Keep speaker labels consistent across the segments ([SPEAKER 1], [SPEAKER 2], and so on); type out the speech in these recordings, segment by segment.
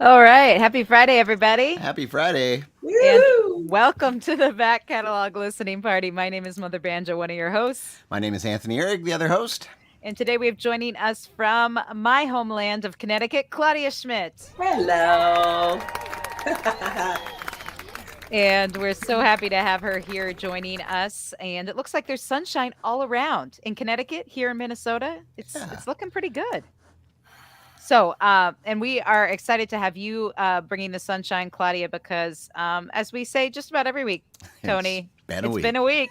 [SPEAKER 1] All right. Happy Friday, everybody.
[SPEAKER 2] Happy Friday.
[SPEAKER 1] And
[SPEAKER 3] Woo!
[SPEAKER 1] welcome to the back catalog listening party. My name is Mother Banjo, one of your hosts.
[SPEAKER 2] My name is Anthony Ihrig, the other host.
[SPEAKER 1] And today we have joining us from my homeland of Connecticut, Claudia Schmidt.
[SPEAKER 3] Hello.
[SPEAKER 1] And we're so happy to have her here joining us. And it looks like there's sunshine all around in Connecticut, here in Minnesota. It's looking pretty good. So, and we are excited to have you bringing the sunshine, Claudia, because as we say just about every week, Tony,
[SPEAKER 2] It's
[SPEAKER 1] been a week.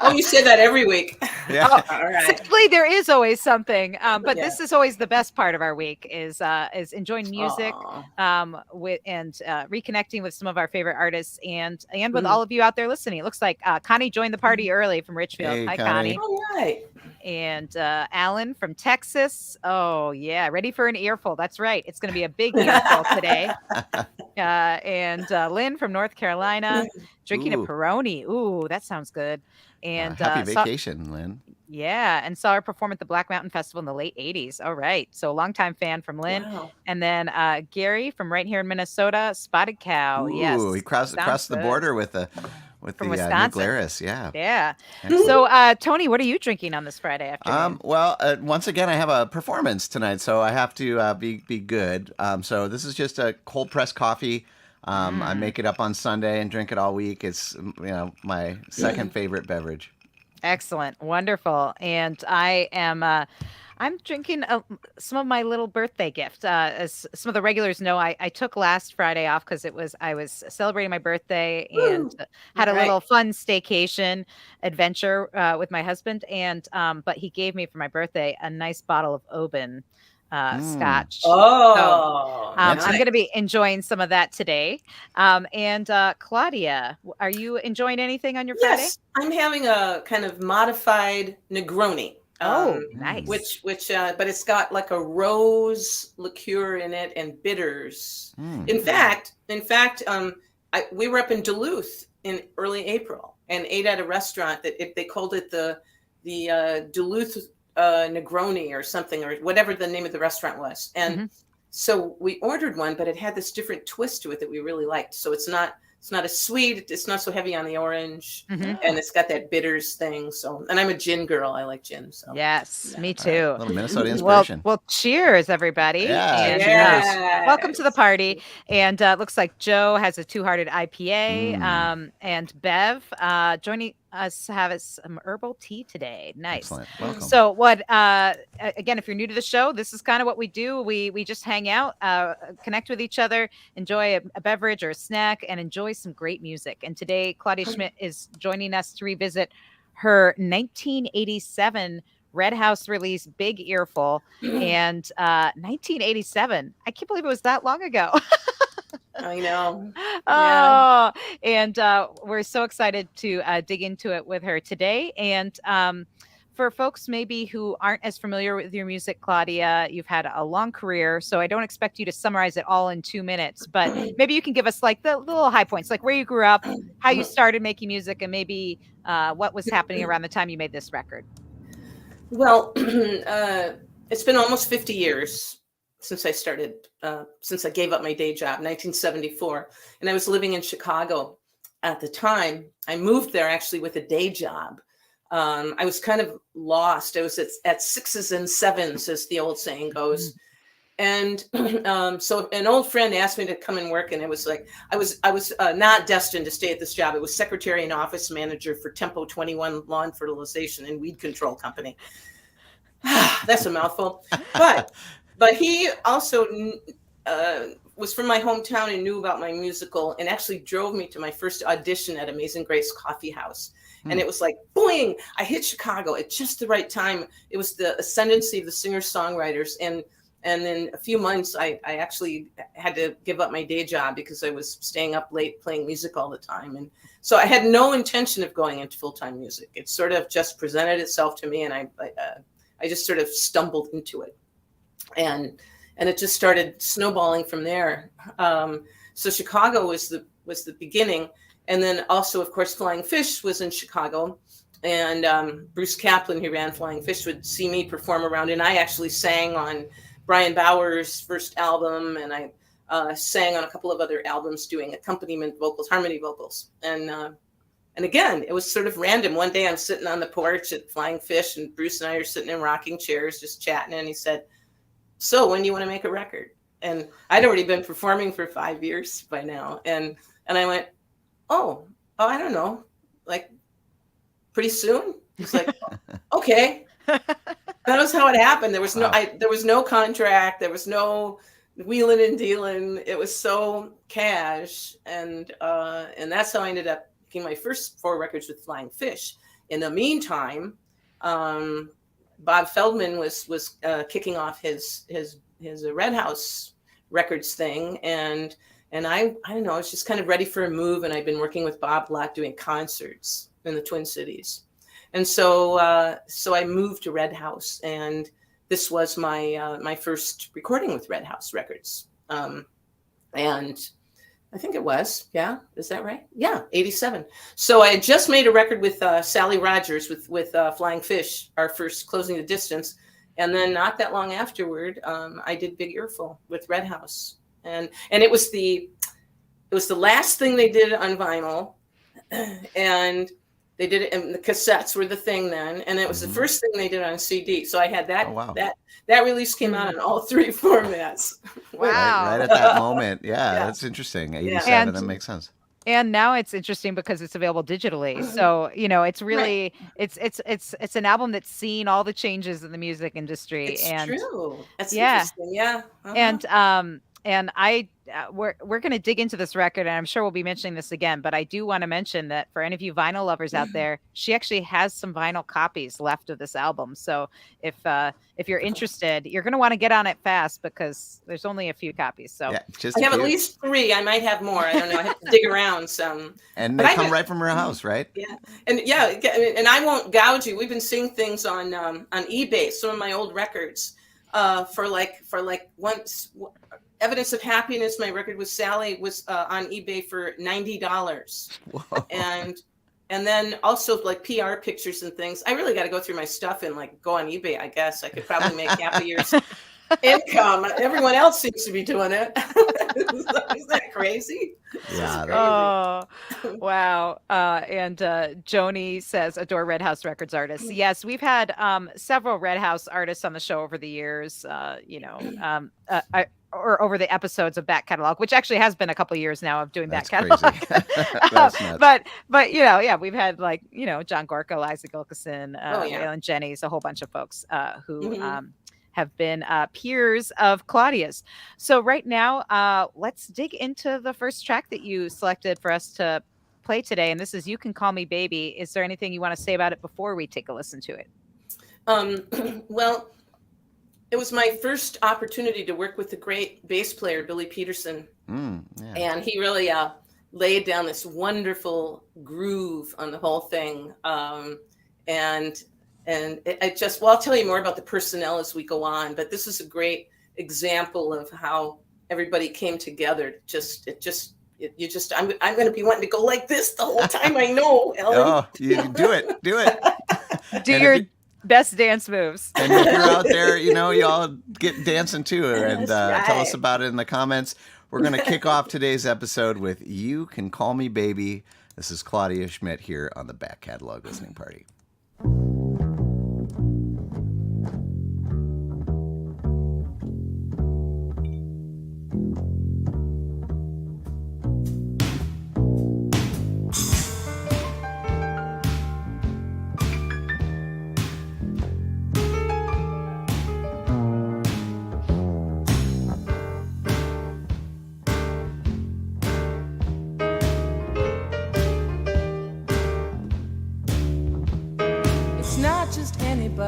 [SPEAKER 3] Oh, you say that every week.
[SPEAKER 2] Yeah.
[SPEAKER 3] All right.
[SPEAKER 1] Simply, there is always something, but
[SPEAKER 3] Yeah.
[SPEAKER 1] this is always the best part of our week is enjoying music,
[SPEAKER 3] Aw.
[SPEAKER 1] with and reconnecting with some of our favorite artists and with
[SPEAKER 3] Mhm.
[SPEAKER 1] all of you out there listening. It looks like Connie joined the party early from Richfield.
[SPEAKER 2] Hey,
[SPEAKER 1] Hi,
[SPEAKER 2] Connie.
[SPEAKER 1] Connie.
[SPEAKER 3] All right.
[SPEAKER 1] And Alan from Texas. Oh yeah, ready for an earful? That's right. It's going to be a big earful today. And Lynn from North Carolina drinking a
[SPEAKER 2] Ooh.
[SPEAKER 1] Peroni. Ooh, that sounds good. And
[SPEAKER 2] Happy vacation, Lynn.
[SPEAKER 1] yeah, and saw her perform at the Black Mountain Festival in the late 80s. All right. So, longtime fan from Lynn.
[SPEAKER 3] Wow.
[SPEAKER 1] And then Gary from right here in Minnesota, Spotted Cow. Yes.
[SPEAKER 2] Ooh, he crossed
[SPEAKER 1] sounds
[SPEAKER 2] the
[SPEAKER 1] good.
[SPEAKER 2] border with the
[SPEAKER 1] From
[SPEAKER 2] New
[SPEAKER 1] Wisconsin.
[SPEAKER 2] Glarus. Yeah.
[SPEAKER 1] Yeah.
[SPEAKER 2] Excellent.
[SPEAKER 1] So, Tony, what are you drinking on this Friday afternoon?
[SPEAKER 2] Well, once again, I have a performance tonight, so I have to be good. So this is just a cold pressed coffee. I make it up on Sunday and drink it all week. It's my second favorite beverage.
[SPEAKER 1] Excellent. Wonderful. And I am I'm drinking some of my little birthday gift. As some of the regulars know, I took last Friday off because I was celebrating my birthday and
[SPEAKER 3] Woo.
[SPEAKER 1] had a
[SPEAKER 3] Right.
[SPEAKER 1] little fun staycation adventure with my husband. And but he gave me for my birthday a nice bottle of Oban scotch.
[SPEAKER 3] Oh,
[SPEAKER 1] I'm
[SPEAKER 3] nice.
[SPEAKER 1] going to be enjoying some of that today. And Claudia, are you enjoying anything on your Friday?
[SPEAKER 3] Yes, I'm having a kind of modified Negroni.
[SPEAKER 1] Oh, nice.
[SPEAKER 3] Which, but it's got like a rose liqueur in it and bitters. In fact, we were up in Duluth in early April and ate at a restaurant that they called it the Duluth Negroni or something, or whatever the name of the restaurant was. And so we ordered one, but it had this different twist to it that we really liked. So it's not as sweet. It's not so heavy on the orange, and it's got that bitters thing. So, and I'm a gin girl. I like gin. So
[SPEAKER 1] Yes,
[SPEAKER 3] yeah.
[SPEAKER 1] me too.
[SPEAKER 2] A little Minnesota inspiration.
[SPEAKER 1] Well, cheers, everybody.
[SPEAKER 2] Yeah,
[SPEAKER 1] And,
[SPEAKER 3] cheers.
[SPEAKER 1] welcome to the party. And looks like Joe has a Two-Hearted IPA. And Bev joining us have some herbal tea today. Nice.
[SPEAKER 2] Excellent. Welcome.
[SPEAKER 1] So what again, if you're new to the show, this is kind of what we do. We just hang out, connect with each other, enjoy a beverage or a snack, and enjoy some great music. And today Claudia Schmidt is joining us to revisit her 1987 Red House release Big Earful. And 1987, I can't believe it was that long ago.
[SPEAKER 3] I know.
[SPEAKER 1] Oh, and we're so excited to dig into it with her today. And for folks maybe who aren't as familiar with your music, Claudia, you've had a long career, so I don't expect you to summarize it all in 2 minutes, but maybe you can give us like the little high points, like where you grew up, how you started making music, and maybe what was happening around the time you made this record.
[SPEAKER 3] Well, it's been almost 50 years since I started, since I gave up my day job, 1974. And I was living in Chicago at the time. I moved there actually with a day job. I was kind of lost. I was at sixes and sevens, as the old saying goes. And so an old friend asked me to come and work. And it was like, I was not destined to stay at this job. It was secretary and office manager for Tempo 21 Lawn Fertilization and Weed Control Company. That's a mouthful. But he also was from my hometown and knew about my musical and actually drove me to my first audition at Amazing Grace Coffee House. And it was like, boing, I hit Chicago at just the right time. It was the ascendancy of the singer-songwriters. And in a few months, I actually had to give up my day job because I was staying up late playing music all the time. And so I had no intention of going into full-time music. It sort of just presented itself to me, and I just sort of stumbled into it. And it just started snowballing from there. So Chicago was the beginning. And then also, of course, Flying Fish was in Chicago. And Bruce Kaplan, who ran Flying Fish, would see me perform around. And I actually sang on Brian Bauer's first album, and I sang on a couple of other albums doing accompaniment vocals, harmony vocals. And again, it was sort of random. One day I'm sitting on the porch at Flying Fish, and Bruce and I are sitting in rocking chairs just chatting, and he said, "So when do you want to make a record?" And I'd already been performing for 5 years by now. And I went, oh, I don't know, like pretty soon. It's like, okay. That was how it happened. There was no contract. There was no wheeling and dealing. It was so cash. And that's how I ended up making my first 4 records with Flying Fish. In the meantime, Bob Feldman was kicking off his Red House Records thing, and I don't know, I was just kind of ready for a move, and I'd been working with Bob a lot doing concerts in the Twin Cities, and so I moved to Red House, and this was my first recording with Red House Records, and I think it was, yeah, is that right? Yeah, 87. So I had just made a record with Sally Rogers with Flying Fish, our first Closing the Distance. And then not that long afterward, I did Big Earful with Red House. And it was the last thing they did on vinyl. And they did it, and the cassettes were the thing then. And it was the first thing they did on CD. So I had that, that release came out in all 3 formats.
[SPEAKER 1] Wow.
[SPEAKER 2] Right at that moment. Yeah, that's interesting. 87, that makes sense.
[SPEAKER 1] And now it's interesting because it's available digitally. So, it's really, it's an album that's seen all the changes in the music industry.
[SPEAKER 3] It's
[SPEAKER 1] and
[SPEAKER 3] true. That's interesting. Yeah.
[SPEAKER 1] And we're going to dig into this record, and I'm sure we'll be mentioning this again, but I do want to mention that for any of you vinyl lovers out there, she actually has some vinyl copies left of this album. So if you're interested, you're going to want to get on it fast because there's only a few copies. So
[SPEAKER 3] I have at least 3. I might have more. I don't know. I have to dig around some.
[SPEAKER 2] And they come right from her house, right?
[SPEAKER 3] Yeah. And I won't gouge you. We've been seeing things on eBay, some of my old records, for like once. Evidence of Happiness, my record with Sally, was on eBay for $90.
[SPEAKER 2] Whoa.
[SPEAKER 3] And then also like PR pictures and things. I really got to go through my stuff and like go on eBay. I guess I could probably make half a year's income. Everyone else seems to be doing it. Isn't that crazy?
[SPEAKER 2] Yeah.
[SPEAKER 1] Oh, wow. And Joni says, adore Red House Records artists. Yes, we've had several Red House artists on the show over the years, or over the episodes of Back Catalog, which actually has been a couple of years now of doing Back Catalog. But we've had John Gorka, Liza Gilkison, Waylon Jennings, a whole bunch of folks who have been peers of Claudia's. So right now, let's dig into the first track that you selected for us to play today. And this is You Can Call Me Baby. Is there anything you want to say about it before we take a listen to it?
[SPEAKER 3] Well, it was my first opportunity to work with the great bass player, Billy Peterson. And he really laid down this wonderful groove on the whole thing. And I'll tell you more about the personnel as we go on, but this is a great example of how everybody came together. I'm going to be wanting to go like this the whole time. I know, Ellen.
[SPEAKER 2] Oh, you do it.
[SPEAKER 1] Do your best dance moves.
[SPEAKER 2] And if you're out there, y'all get dancing too, and tell us about it in the comments. We're going to kick off today's episode with You Can Call Me Baby. This is Claudia Schmidt here on the Back Catalog Listening Party.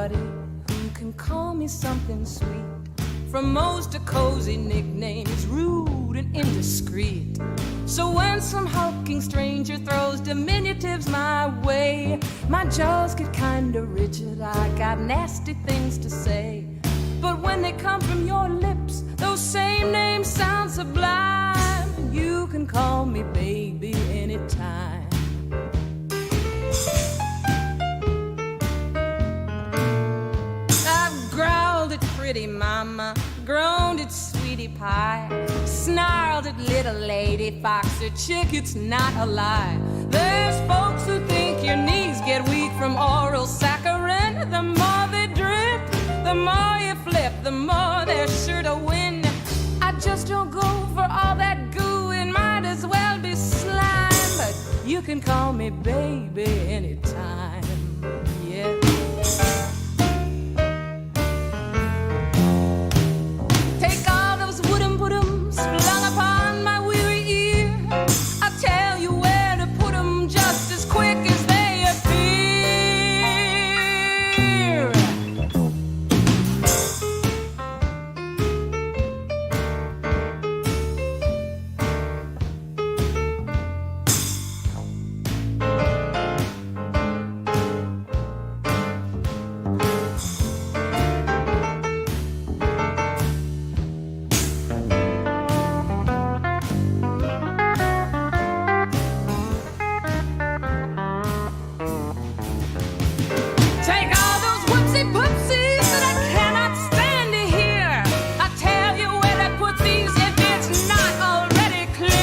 [SPEAKER 4] Who can call me something sweet, from most a cozy nicknames, rude and indiscreet. So when some hulking stranger throws diminutives my way, my jaws get kinda rigid, I got nasty things to say. But when they come from your lips, those same names sound sublime. You can call me baby anytime. Pretty mama, pie. Snarled at little lady fox, her chick, it's not a lie. There's folks who think your knees get weak from oral saccharin. The more they drink, the more you flip, the more they're sure to win. I just don't go for all that goo, it might as well be slime. But you can call me baby anytime, yeah. Take all those wood'em flung upon my weary ear. I'll tell you where to put 'em just as quick as they appear. Take all those whoopsie-poopsies that I cannot stand to hear. I'll tell you where to put these if it's not already clear.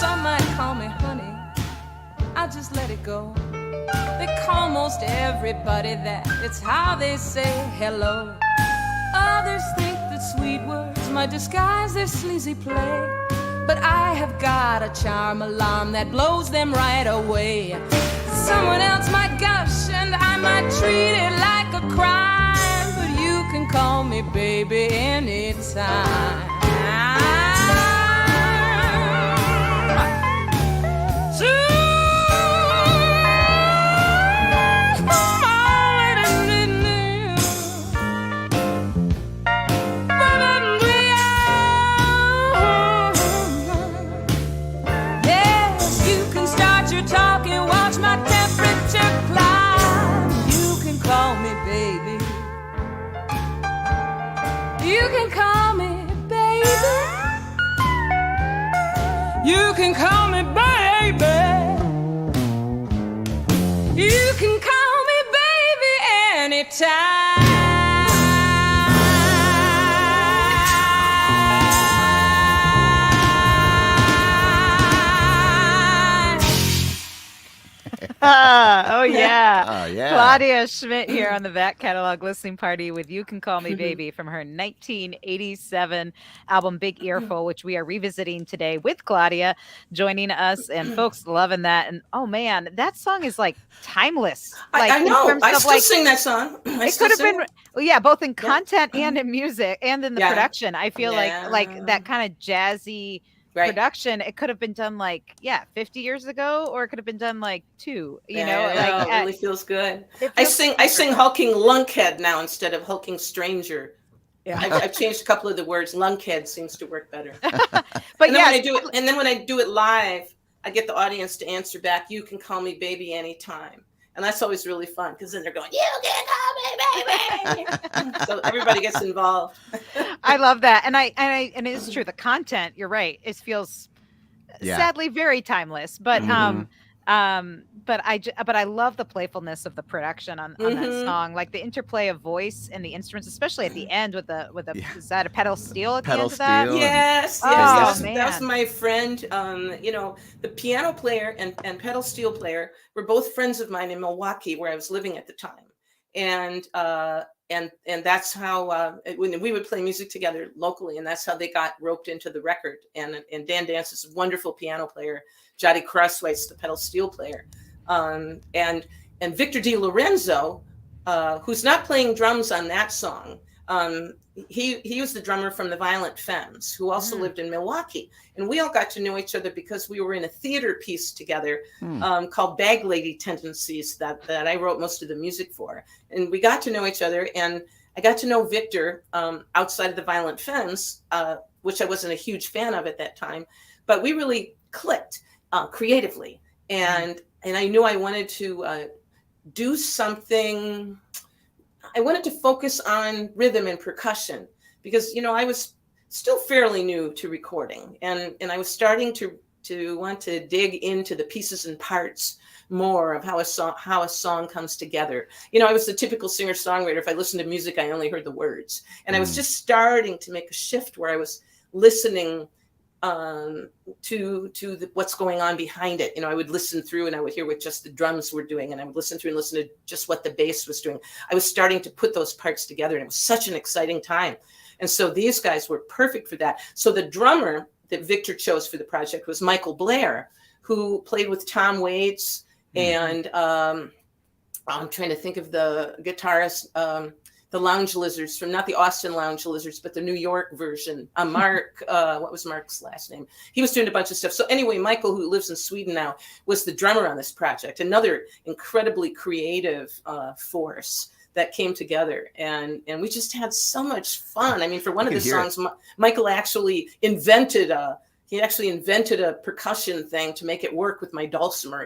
[SPEAKER 4] Some might call me honey, I'll just let it go. They call most everybody that, it's how they say hello. Others think that sweet words might disguise their sleazy play, but I have got a charm alarm that blows them right away. Someone else might gush and I might treat it like a crime, but you can call me baby anytime. You can call me baby. You can call me baby. You can call me baby anytime.
[SPEAKER 1] Oh yeah.
[SPEAKER 2] Oh, yeah.
[SPEAKER 1] Claudia Schmidt here on the Back Catalog Listening Party with You Can Call Me Baby from her 1987 album Big Earful, which we are revisiting today with Claudia joining us, and folks loving that. And oh man, that song is like timeless. Like,
[SPEAKER 3] I know.
[SPEAKER 1] in terms
[SPEAKER 3] I
[SPEAKER 1] of,
[SPEAKER 3] still
[SPEAKER 1] like,
[SPEAKER 3] sing that song.
[SPEAKER 1] it could have been, well, yeah, both in content and in music and in the
[SPEAKER 3] Yeah.
[SPEAKER 1] production. I feel like
[SPEAKER 3] Yeah.
[SPEAKER 1] that kind of jazzy
[SPEAKER 3] Right.
[SPEAKER 1] production, it could have been done like 50 years ago, or it could have been done like 2, you know,
[SPEAKER 3] Yeah,
[SPEAKER 1] like
[SPEAKER 3] it really feels good.
[SPEAKER 1] it
[SPEAKER 3] I
[SPEAKER 1] feels
[SPEAKER 3] sing hulking lunkhead now instead of hulking stranger.
[SPEAKER 1] Yeah.
[SPEAKER 3] I've changed a couple of the words. Lunkhead seems to work better.
[SPEAKER 1] But
[SPEAKER 3] And then
[SPEAKER 1] yeah,
[SPEAKER 3] when I do it, and then when I do it live, I get the audience to answer back, "You can call me baby anytime." And that's always really fun because then they're going, "You can call me baby." So everybody gets involved.
[SPEAKER 1] I love that. And and it is true. The content, you're right. It feels
[SPEAKER 2] Yeah.
[SPEAKER 1] sadly very timeless, but
[SPEAKER 2] Mhm.
[SPEAKER 1] but I love the playfulness of the production on that
[SPEAKER 3] Mhm.
[SPEAKER 1] song, like the interplay of voice and the instruments, especially at the end with the
[SPEAKER 2] Yeah.
[SPEAKER 1] is that a pedal steel at the
[SPEAKER 2] Pedal
[SPEAKER 1] end of that?
[SPEAKER 2] steel.
[SPEAKER 3] Yes,
[SPEAKER 1] Oh,
[SPEAKER 3] yes. That was
[SPEAKER 1] man.
[SPEAKER 3] my friend. The piano player and pedal steel player were both friends of mine in Milwaukee, where I was living at the time. And that's how when we would play music together locally, and that's how they got roped into the record. And Dan Dance is a wonderful piano player. Jody Crosswaite's the pedal steel player, and Victor Di Lorenzo, who's not playing drums on that song. He was the drummer from the Violent Femmes, who also lived in Milwaukee, and we all got to know each other because we were in a theater piece together called Bag Lady Tendencies that I wrote most of the music for, and we got to know each other. And I got to know Victor outside of the Violent Femmes, which I wasn't a huge fan of at that time, but we really clicked creatively, and I knew I wanted to do something. I wanted to focus on rhythm and percussion because, I was still fairly new to recording, and I was starting to want to dig into the pieces and parts more of how a song comes together. I was the typical singer-songwriter. If I listened to music, I only heard the words. And I was just starting to make a shift where I was listening to what's going on behind it. I would listen through and I would hear what just the drums were doing, and I would listen through and listen to just what the bass was doing. I was starting to put those parts together, and it was such an exciting time. And so these guys were perfect for that. So the drummer that Victor chose for the project was Michael Blair, who played with Tom Waits, and I'm trying to think of the guitarist, the Lounge Lizards, from not the Austin Lounge Lizards, but the New York version. Mark, what was Mark's last name? He was doing a bunch of stuff. So anyway, Michael, who lives in Sweden now, was the drummer on this project. Another incredibly creative force that came together, and we just had so much fun. I mean, for one of the songs, Michael actually invented a percussion thing to make it work with my dulcimer,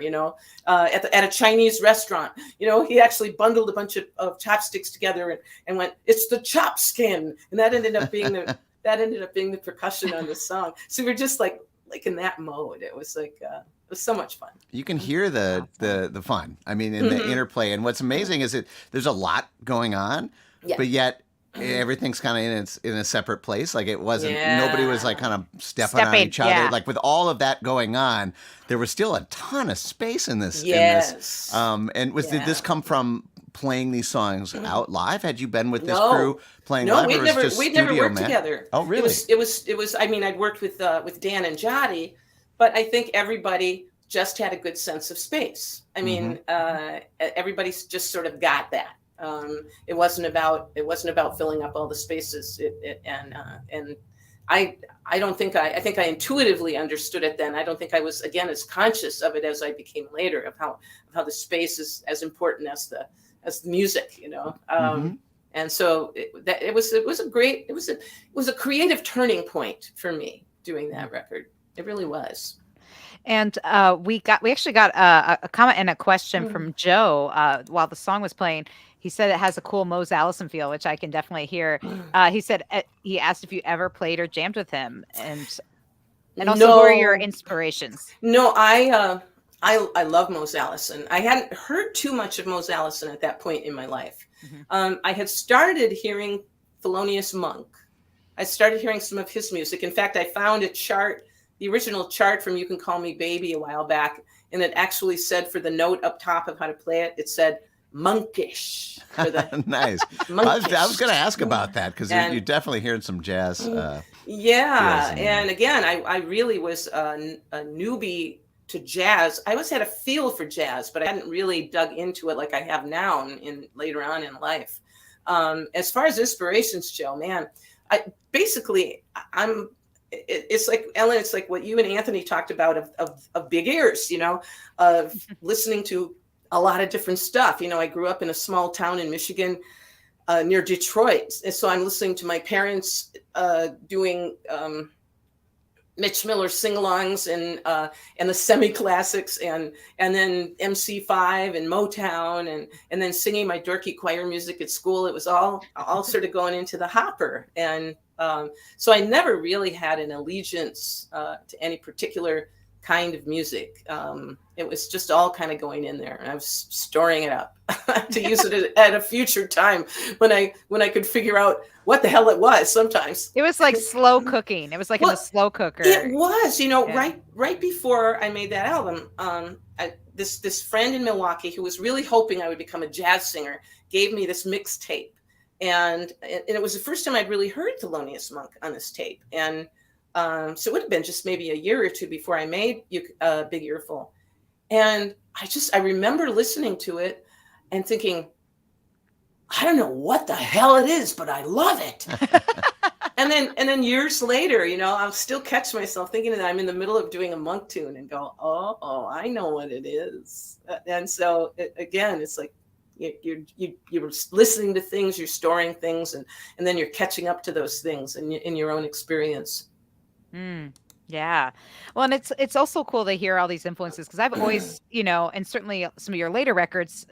[SPEAKER 3] at a Chinese restaurant. He actually bundled a bunch of chopsticks together and went, "It's the chop skin." And that ended up being the percussion on the song. So we're just like in that mode. It was like, it was so much fun.
[SPEAKER 2] You can hear the fun. I mean, in the interplay. And what's amazing is that there's a lot going on, but yet everything's kind of in a separate place. Like it wasn't, nobody was like kind of stepping on each other.
[SPEAKER 1] Yeah.
[SPEAKER 2] Like with all of that going on, there was still a ton of space in this.
[SPEAKER 3] Yes.
[SPEAKER 2] Did this come from playing these songs out live? Had you been with this crew playing live?
[SPEAKER 3] We'd never worked together.
[SPEAKER 2] Oh, really?
[SPEAKER 3] It was. I mean, I'd worked with Dan and Jody, but I think everybody just had a good sense of space. I mean, everybody's just sort of got that. It wasn't about filling up all the spaces. And I think I intuitively understood it then. I don't think I was, again, as conscious of it as I became later, of how the space is as important as the music, And so it was a creative turning point for me doing that record. It really was.
[SPEAKER 1] And we actually got a comment and a question from Joe while the song was playing. He said it has a cool Mose Allison feel, which I can definitely hear. He said he asked if you ever played or jammed with him, and also who are your inspirations?
[SPEAKER 3] No, I love Mose Allison. I hadn't heard too much of Mose Allison at that point in my life. I had started hearing Thelonious Monk. I started hearing some of his music. In fact, I found a chart, the original chart from You Can Call Me Baby a while back, and it actually said for the note up top of how to play it, it said monkish. For the
[SPEAKER 2] nice.
[SPEAKER 3] Monkish.
[SPEAKER 2] I was going to ask about that because you're definitely hearing some jazz.
[SPEAKER 3] And again, I really was a newbie to jazz. I always had a feel for jazz, but I hadn't really dug into it like I have now in later on in life. As far as inspirations, Joe, man, it's like, Ellen, it's like what you and Anthony talked about of big ears, of listening to a lot of different stuff. I grew up in a small town in Michigan near Detroit. And so I'm listening to my parents doing Mitch Miller sing-alongs and the semi-classics and then MC5 and Motown and then singing my dorky choir music at school. It was all sort of going into the hopper. And so I never really had an allegiance to any particular kind of music. It was just all kind of going in there, and I was storing it up to use it at a future time when I could figure out what the hell it was. Sometimes
[SPEAKER 1] it was like slow cooking. It was like in the slow cooker.
[SPEAKER 3] It was, right before I made that album. This friend in Milwaukee who was really hoping I would become a jazz singer gave me this mixtape, and it was the first time I'd really heard Thelonious Monk on this tape, and so it would have been just maybe a year or two before I made Big Earful. And I remember listening to it and thinking, I don't know what the hell it is, but I love it. and then years later, I'll still catch myself thinking that I'm in the middle of doing a Monk tune and go, oh, I know what it is. And so again, it's like you're listening to things, you're storing things, and then you're catching up to those things in your own experience.
[SPEAKER 1] Yeah. Well, and it's also cool to hear all these influences because I've always, and certainly some of your later records,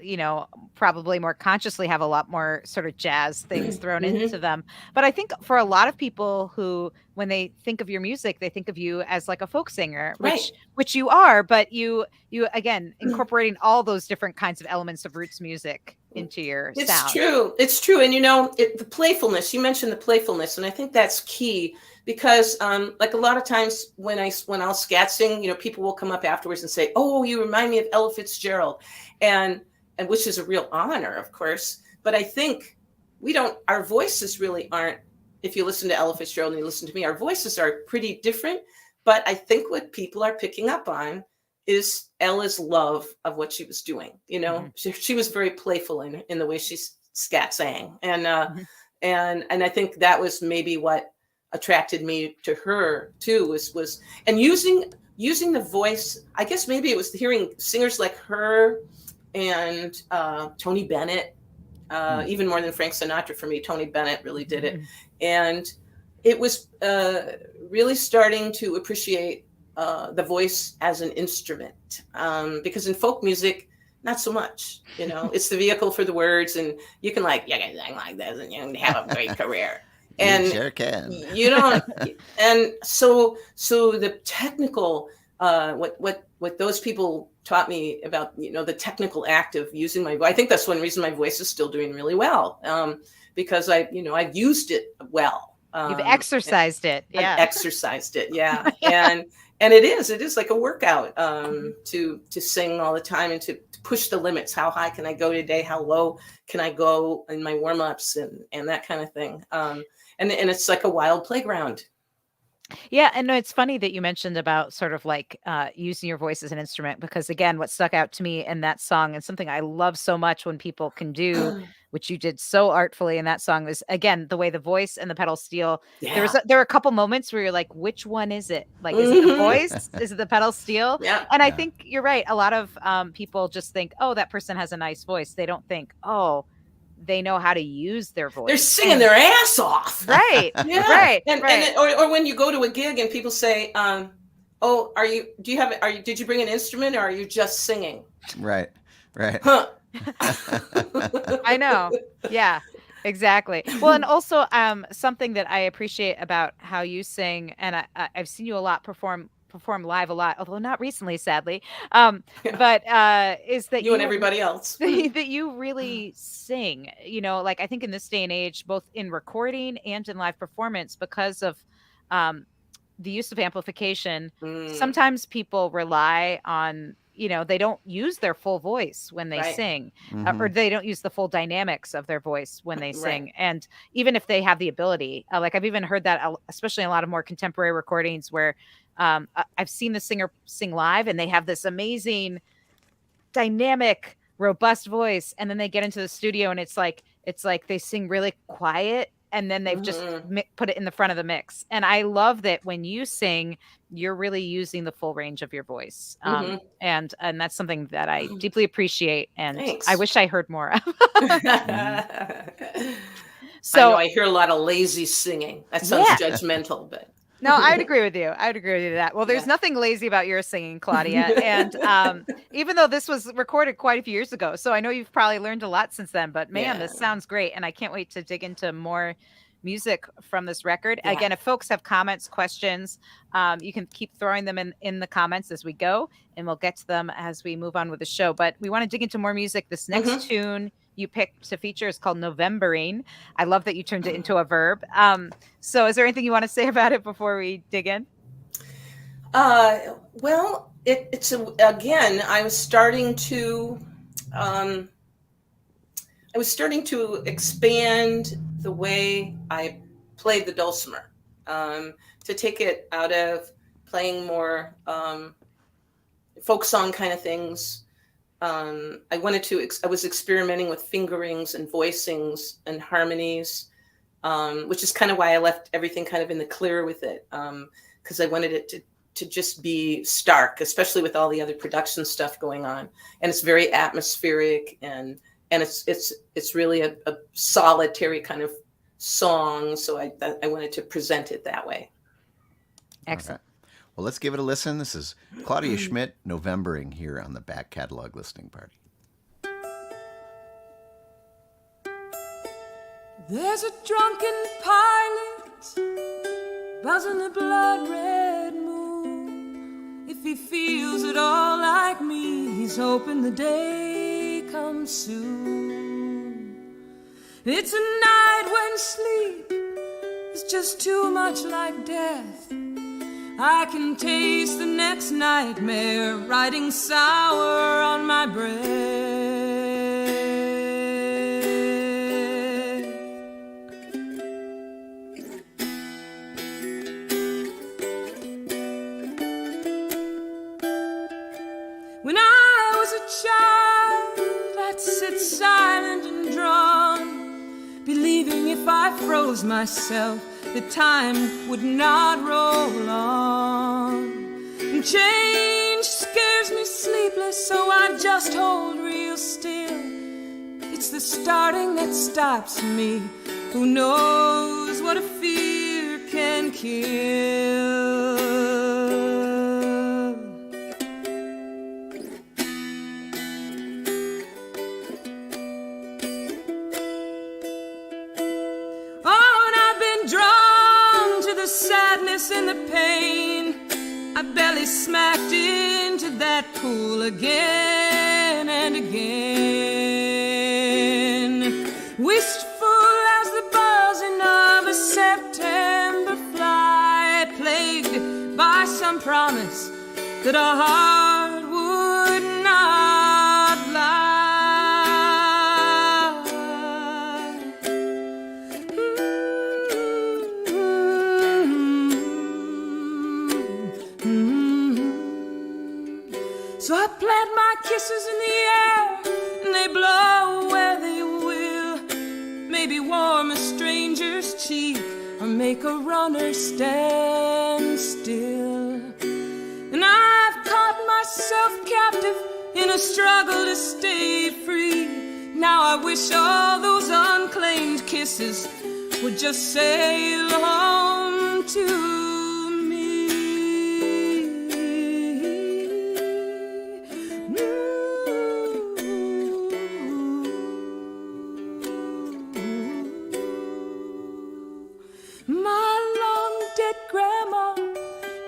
[SPEAKER 1] probably more consciously have a lot more sort of jazz things thrown into
[SPEAKER 3] Mhm.
[SPEAKER 1] them. But I think for a lot of people who, when they think of your music, they think of you as like a folk singer,
[SPEAKER 3] Right.
[SPEAKER 1] which you are, but you again incorporating all those different kinds of elements of roots music into your
[SPEAKER 3] It's
[SPEAKER 1] sound.
[SPEAKER 3] true. It's true. And the playfulness, you mentioned the playfulness, and I think that's key because like a lot of times when I'll scat sing, people will come up afterwards and say, "Oh, you remind me of Ella Fitzgerald." And which is a real honor, of course. But I think our voices really aren't, if you listen to Ella Fitzgerald and you listen to me, our voices are pretty different. But I think what people are picking up on is Ella's love of what she was doing. She was very playful in the way she scat sang, and I think that was maybe what attracted me to her too. Was and using the voice. I guess maybe it was hearing singers like her and Tony Bennett, even more than Frank Sinatra for me. Tony Bennett really did it, and it was really starting to appreciate the voice as an instrument, because in folk music, not so much. It's the vehicle for the words, and you can you can sing like this, and you can have a great career. And
[SPEAKER 2] you sure can.
[SPEAKER 3] You don't. And so the technical, what those people taught me about, the technical act of using my voice. I think that's one reason my voice is still doing really well, because I've used it well.
[SPEAKER 1] You've exercised it. Yeah.
[SPEAKER 3] I've exercised it. Yeah. And it is like a workout, to sing all the time and to push the limits. How high can I go today? How low can I go in my warm-ups and that kind of thing. And it's like a wild playground.
[SPEAKER 1] Yeah, and no, it's funny that you mentioned about sort of like using your voice as an instrument, because again, what stuck out to me in that song and something I love so much when people can do, which you did so artfully in that song, was again the way the voice and the pedal steel.
[SPEAKER 3] Yeah.
[SPEAKER 1] There were a couple moments where you're like, which one is it? Like, is it the voice? Is it the pedal steel?
[SPEAKER 3] Yeah.
[SPEAKER 1] And I think you're right. A lot of people just think, oh, that person has a nice voice. They don't think, oh, they know how to use their voice.
[SPEAKER 3] They're singing their ass off.
[SPEAKER 1] Right.
[SPEAKER 3] Yeah.
[SPEAKER 1] Right.
[SPEAKER 3] And,
[SPEAKER 1] right.
[SPEAKER 3] or when you go to a gig and people say, oh, did you bring an instrument, or are you just singing?
[SPEAKER 2] Right.
[SPEAKER 3] Huh.
[SPEAKER 1] I know. Yeah, exactly. Well, and also something that I appreciate about how you sing, and I've seen you a lot perform live a lot, although not recently, sadly. But is that
[SPEAKER 3] you and everybody else
[SPEAKER 1] that you really sing, like I think in this day and age, both in recording and in live performance, because of the use of amplification, sometimes people rely on, they don't use their full voice when they sing, or they don't use the full dynamics of their voice when they sing.
[SPEAKER 3] Right.
[SPEAKER 1] And even if they have the ability, like I've even heard that, especially in a lot of more contemporary recordings where I've seen the singer sing live and they have this amazing dynamic, robust voice. And then they get into the studio and it's like they sing really quiet, and then they've just put it in the front of the mix. And I love that when you sing, you're really using the full range of your voice. And that's something that I deeply appreciate. And
[SPEAKER 3] Thanks.
[SPEAKER 1] I wish I heard more of.
[SPEAKER 3] So I hear a lot of lazy singing. That sounds judgmental, but
[SPEAKER 1] no, I would agree with you. I would agree with you to that. Well, there's nothing lazy about your singing, Claudia. And even though this was recorded quite a few years ago, so I know you've probably learned a lot since then, but man, this sounds great. And I can't wait to dig into more music from this record. Yeah. Again, if folks have comments, questions, you can keep throwing them in the comments as we go, and we'll get to them as we move on with the show. But we want to dig into more music. This next tune you picked to feature is called Novembering. I love that you turned it into a verb. So is there anything you want to say about it before we dig in?
[SPEAKER 3] Well, again, I was starting to expand the way I played the dulcimer, to take it out of playing more folk song kind of things. I was experimenting with fingerings and voicings and harmonies, which is kind of why I left everything kind of in the clear with it, because I wanted it to just be stark, especially with all the other production stuff going on. And it's very atmospheric, and it's really a solitary kind of song. So I wanted to present it that way.
[SPEAKER 1] Excellent.
[SPEAKER 2] Okay. Well, let's give it a listen. This is Claudia Schmidt, Novembering, here on the Back Catalog Listening Party.
[SPEAKER 4] There's a drunken pilot buzzing the blood red moon. If he feels at all like me, he's hoping the day comes soon. It's a night when sleep is just too much like death. I can taste the next nightmare riding sour on my breath. When I was a child, I'd sit silent and drawn, believing if I froze myself, the time would not roll on. And change scares me sleepless, so I just hold real still. It's the starting that stops me. Who knows what a fear can kill? Sadness and the pain, I barely smacked into that pool again and again. Wistful as the buzzing of a September fly, plagued by some promise that a heart would not lie. So I plant my kisses in the air, and they blow where they will. Maybe warm a stranger's cheek, or make a runner stand still. And I've caught myself captive in a struggle to stay free. Now I wish all those unclaimed kisses would just sail home to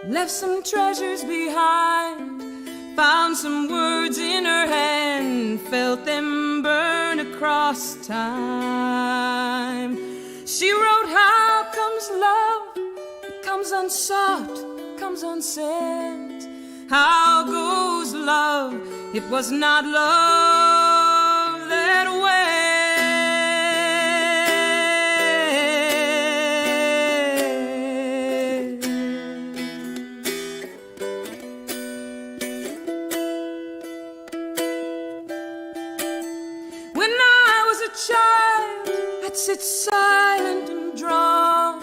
[SPEAKER 4] left some treasures behind, found some words in her hand, felt them burn across time. She wrote, how comes love? It comes unsought, comes unsent. How goes love? It was not love that went. Sit silent and drawn,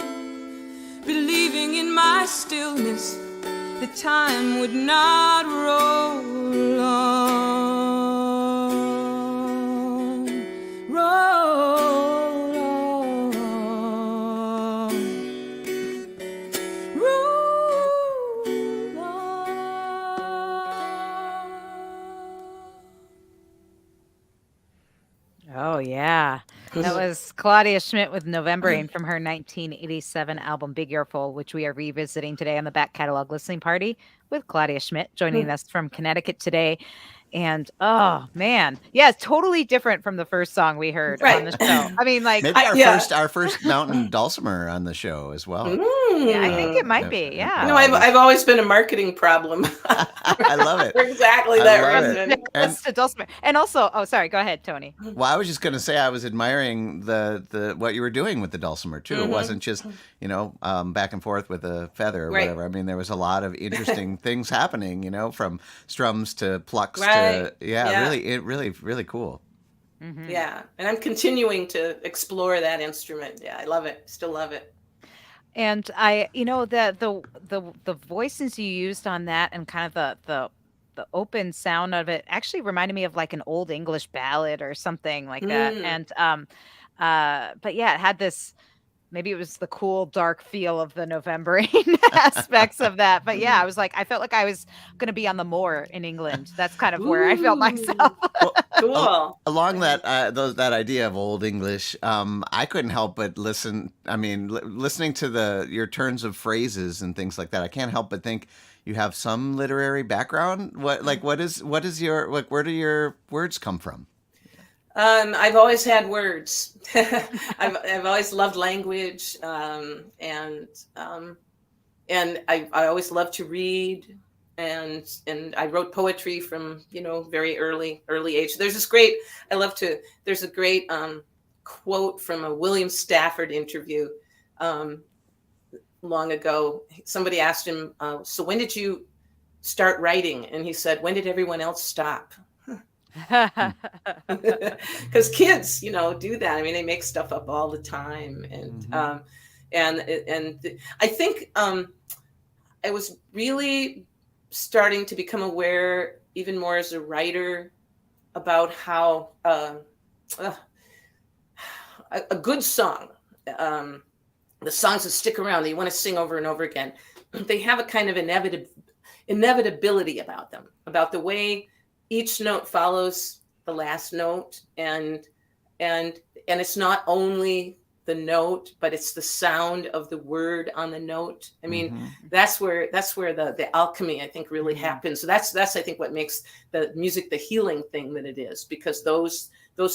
[SPEAKER 4] believing in my stillness the time would not roll on, roll on, roll on.
[SPEAKER 1] Oh, yeah. That was Claudia Schmidt with Novembering from her 1987 album Big Earful, which we are revisiting today on the Back Catalog Listening Party with Claudia Schmidt joining us from Connecticut today. And oh man, yeah, it's totally different from the first song we heard on the show. I mean, like
[SPEAKER 2] maybe our first mountain dulcimer on the show as well.
[SPEAKER 1] Yeah, I think it might be. Yeah.
[SPEAKER 3] No, I've always been a marketing problem.
[SPEAKER 2] I love it.
[SPEAKER 3] For exactly that reason.
[SPEAKER 1] And also, oh, sorry, go ahead, Tony.
[SPEAKER 2] Well, I was just going to say I was admiring the what you were doing with the dulcimer too. It wasn't just back and forth with a feather or whatever. I mean, there was a lot of interesting things happening. From strums to plucks to really cool.
[SPEAKER 3] Mm-hmm. Yeah, and I'm continuing to explore that instrument. Yeah, I love it. Still love it.
[SPEAKER 1] And I, the voices you used on that and kind of the open sound of it actually reminded me of like an old English ballad or something like that. And but yeah, it had this maybe it was the cool, dark feel of the Novembering aspects of that. But yeah, I felt like I was going to be on the moor in England. That's kind of where I felt myself.
[SPEAKER 2] Well,
[SPEAKER 3] Cool.
[SPEAKER 2] along that idea of Old English, I couldn't help but listen. I mean, listening to your turns of phrases and things like that, I can't help but think you have some literary background. What is your where do your words come from?
[SPEAKER 3] I've always had words. I've always loved language, and I always loved to read, and I wrote poetry from very early age. There's a great quote from a William Stafford interview long ago. Somebody asked him, "So when did you start writing?" And he said, "When did everyone else stop?" Because kids, do that. I mean, they make stuff up all the time, and I think I was really starting to become aware, even more as a writer, about how a good song, the songs that stick around that you want to sing over and over again, they have a kind of inevitability about them, about the way each note follows the last note, and it's not only the note, but it's the sound of the word on the note. I mean, that's where the alchemy, I think, really happens. So that's I think what makes the music the healing thing that it is, because those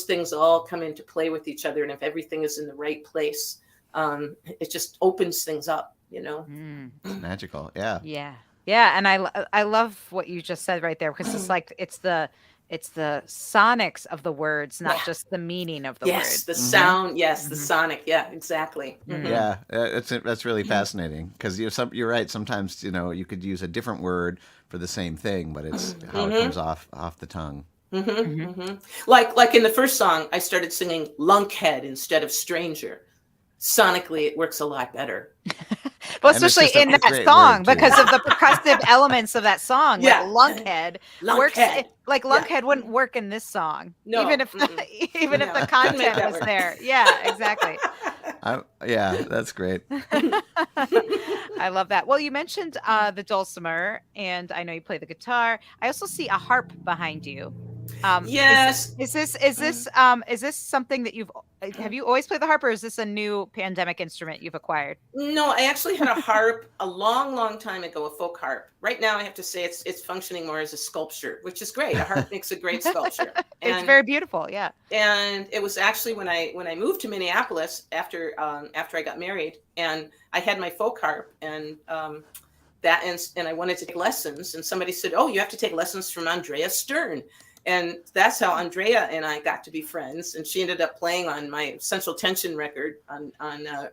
[SPEAKER 3] things all come into play with each other, and if everything is in the right place, it just opens things up.
[SPEAKER 2] It's magical. Yeah.
[SPEAKER 1] Yeah, and I love what you just said right there, because it's like it's the sonics of the words, not just the meaning of the words.
[SPEAKER 3] Yes, the sound. Yes, the sonic. Yeah, exactly.
[SPEAKER 2] Yeah, that's really fascinating, because you're right. Sometimes you could use a different word for the same thing, but it's how it comes off the tongue.
[SPEAKER 3] Like in the first song, I started singing lunkhead instead of stranger. Sonically, it works a lot better.
[SPEAKER 1] Well, especially in that song, because of the percussive elements of that song.
[SPEAKER 3] Yeah.
[SPEAKER 1] Like lunkhead works. Like lunkhead wouldn't work in this song,
[SPEAKER 3] no.
[SPEAKER 1] even if the content was there. Yeah, exactly.
[SPEAKER 2] Yeah, that's great.
[SPEAKER 1] I love that. Well, you mentioned the dulcimer, and I know you play the guitar. I also see a harp behind you.
[SPEAKER 3] Yes.
[SPEAKER 1] Is this something that have you always played the harp, or is this a new pandemic instrument you've acquired?
[SPEAKER 3] No, I actually had a harp a long time ago, a folk harp. Right now, I have to say it's functioning more as a sculpture, which is great. A harp makes a great sculpture.
[SPEAKER 1] It's very beautiful, yeah. And
[SPEAKER 3] it was actually when I moved to Minneapolis after I got married, and I had my folk harp, and I wanted to take lessons, and somebody said, "Oh, you have to take lessons from Andrea Stern." And that's how Andrea and I got to be friends. And she ended up playing on my Central Tension record on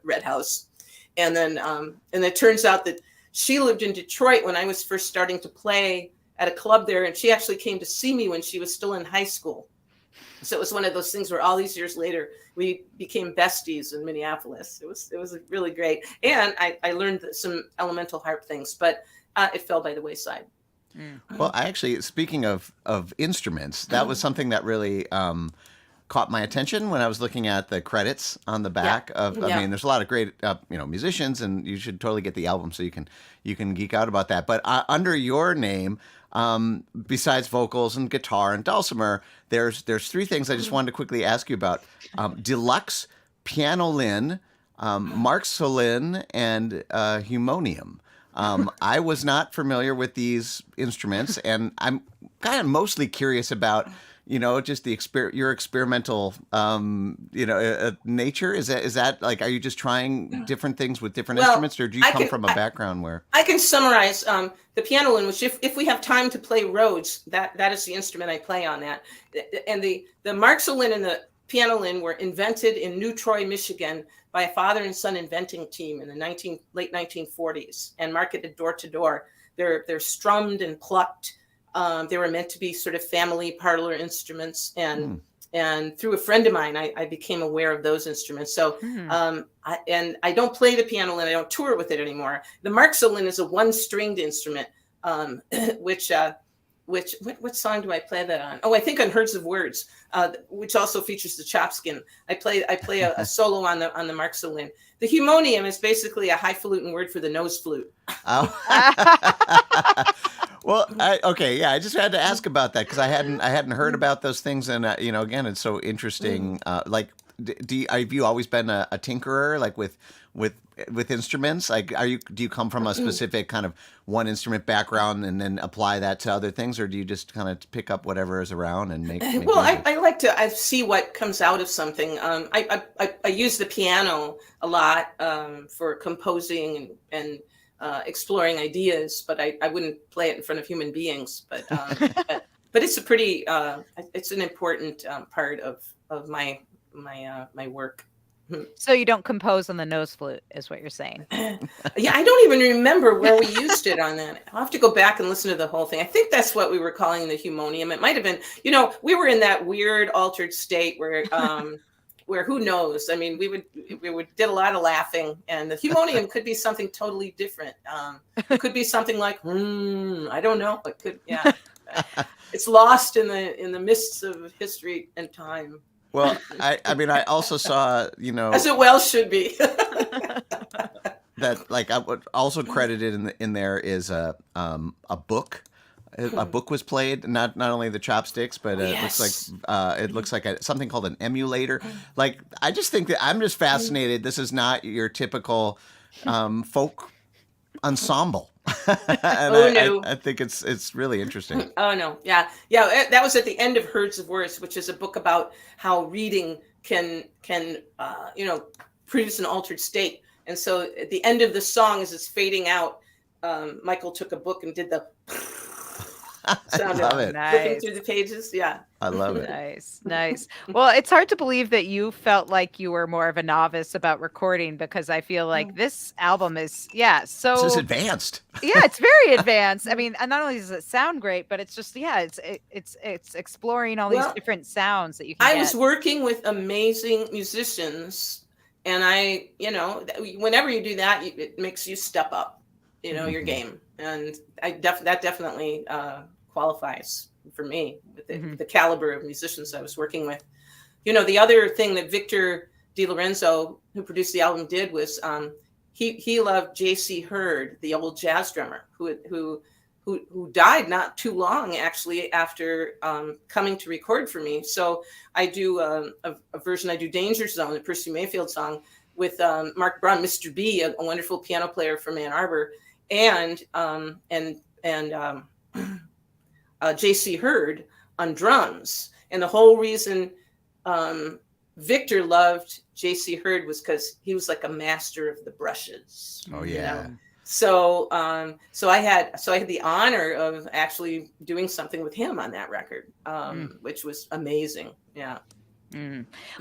[SPEAKER 3] Red House. And then it turns out that she lived in Detroit when I was first starting to play at a club there. And she actually came to see me when she was still in high school. So it was one of those things where all these years later, we became besties in Minneapolis. It was really great. And I learned some elemental harp things, but it fell by the wayside.
[SPEAKER 2] Well, speaking of instruments, that was something that really caught my attention when I was looking at the credits on the back I mean, there's a lot of great musicians, and you should totally get the album so you can geek out about that. But under your name, besides vocals and guitar and dulcimer, there's three things I just wanted to quickly ask you about: deluxe, pianolin, marxolin, and humonium. I was not familiar with these instruments, and I'm kind of mostly curious about, just your experimental, nature. Is that like, are you just trying different things with different instruments, or do you come from a background where?
[SPEAKER 3] I can summarize the pianolin, which if we have time to play Rhodes, that is the instrument I play on that. And the marxolin and the pianolin were invented in New Troy, Michigan, by a father and son inventing team in the late 1940s, and marketed door to door. They're strummed and plucked. They were meant to be sort of family parlor instruments, and through a friend of mine, I became aware of those instruments. So I don't play the pianolin. I don't tour with it anymore. The marxolin is a one-stringed instrument, which what song do I play that on? Oh, I think on Herds of Words, which also features the chop skin. I play a solo on the Marxolin. The humonium is basically a highfalutin word for the nose flute.
[SPEAKER 2] Oh. Well, okay, yeah. I just had to ask about that because I hadn't heard about those things, and again, it's so interesting. Like, have you always been a tinkerer, like with instruments? Like, do you come from a specific kind of one instrument background and then apply that to other things, or do you just kind of pick up whatever is around and make
[SPEAKER 3] well,
[SPEAKER 2] music?
[SPEAKER 3] I like to see what comes out of something. I use the piano a lot for composing and exploring ideas, but I wouldn't play it in front of human beings. But it's a pretty it's an important part of my work.
[SPEAKER 1] So you don't compose on the nose flute, is what you're saying?
[SPEAKER 3] Yeah, I don't even remember where we used it on that. I'll have to go back and listen to the whole thing. I think that's what we were calling the humonium. It might have been, we were in that weird altered state where where who knows? I mean, we did a lot of laughing, and the humonium could be something totally different. It could be something like, I don't know. It could, yeah. It's lost in the mists of history and time.
[SPEAKER 2] Well, I mean, I also saw,
[SPEAKER 3] as it well should be.
[SPEAKER 2] that, like, I would also credited in there is a book. A book was played, not only the chopsticks, but
[SPEAKER 3] Yes.
[SPEAKER 2] it looks like something called an emulator. Like, I just think that I'm just fascinated. This is not your typical folk ensemble. And
[SPEAKER 3] no.
[SPEAKER 2] I think it's really interesting.
[SPEAKER 3] Oh no, yeah. That was at the end of Herds of Words, which is a book about how reading can produce an altered state. And so at the end of the song, as it's fading out, Michael took a book and did the sound
[SPEAKER 2] love
[SPEAKER 3] of
[SPEAKER 2] it.
[SPEAKER 3] flipping through the pages. Yeah.
[SPEAKER 2] I love it.
[SPEAKER 1] Nice. Well, it's hard to believe that you felt like you were more of a novice about recording, because I feel like this album is, so
[SPEAKER 2] This is advanced.
[SPEAKER 1] Yeah, it's very advanced. I mean, and not only does it sound great, but it's just, it's exploring all these different sounds that you can get.
[SPEAKER 3] was working with amazing musicians, and whenever you do that, it makes you step up, your game. And that definitely qualifies for me with the caliber of musicians I was working with. The other thing that Victor DiLorenzo, who produced the album, did was he loved J.C. Hurd, the old jazz drummer who died not too long actually after coming to record for me. So I do a version. I do Danger Zone, the Percy Mayfield song, with Mark Braun, Mr. B, a wonderful piano player from Ann Arbor, and J.C. Hurd on drums. And the whole reason Victor loved J.C. Hurd was because he was like a master of the brushes.
[SPEAKER 2] Oh yeah.
[SPEAKER 3] So I had the honor of actually doing something with him on that record, which was amazing. Yeah.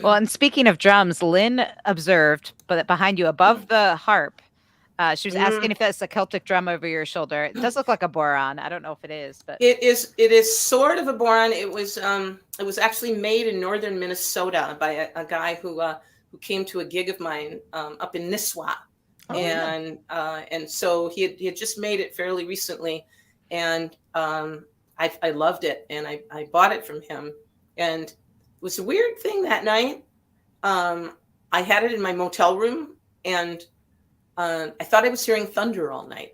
[SPEAKER 1] Well, and speaking of drums, Lynn observed, but behind you, above the harp, she was asking if that's a Celtic drum over your shoulder. It does look like a boron. I don't know if it is, but
[SPEAKER 3] it is sort of a boron. It was actually made in northern Minnesota by a guy who came to a gig of mine up in Nisswa. And so he had just made it fairly recently, and I loved it, and I bought it from him. And it was a weird thing that night. I had it in my motel room, and I thought I was hearing thunder all night,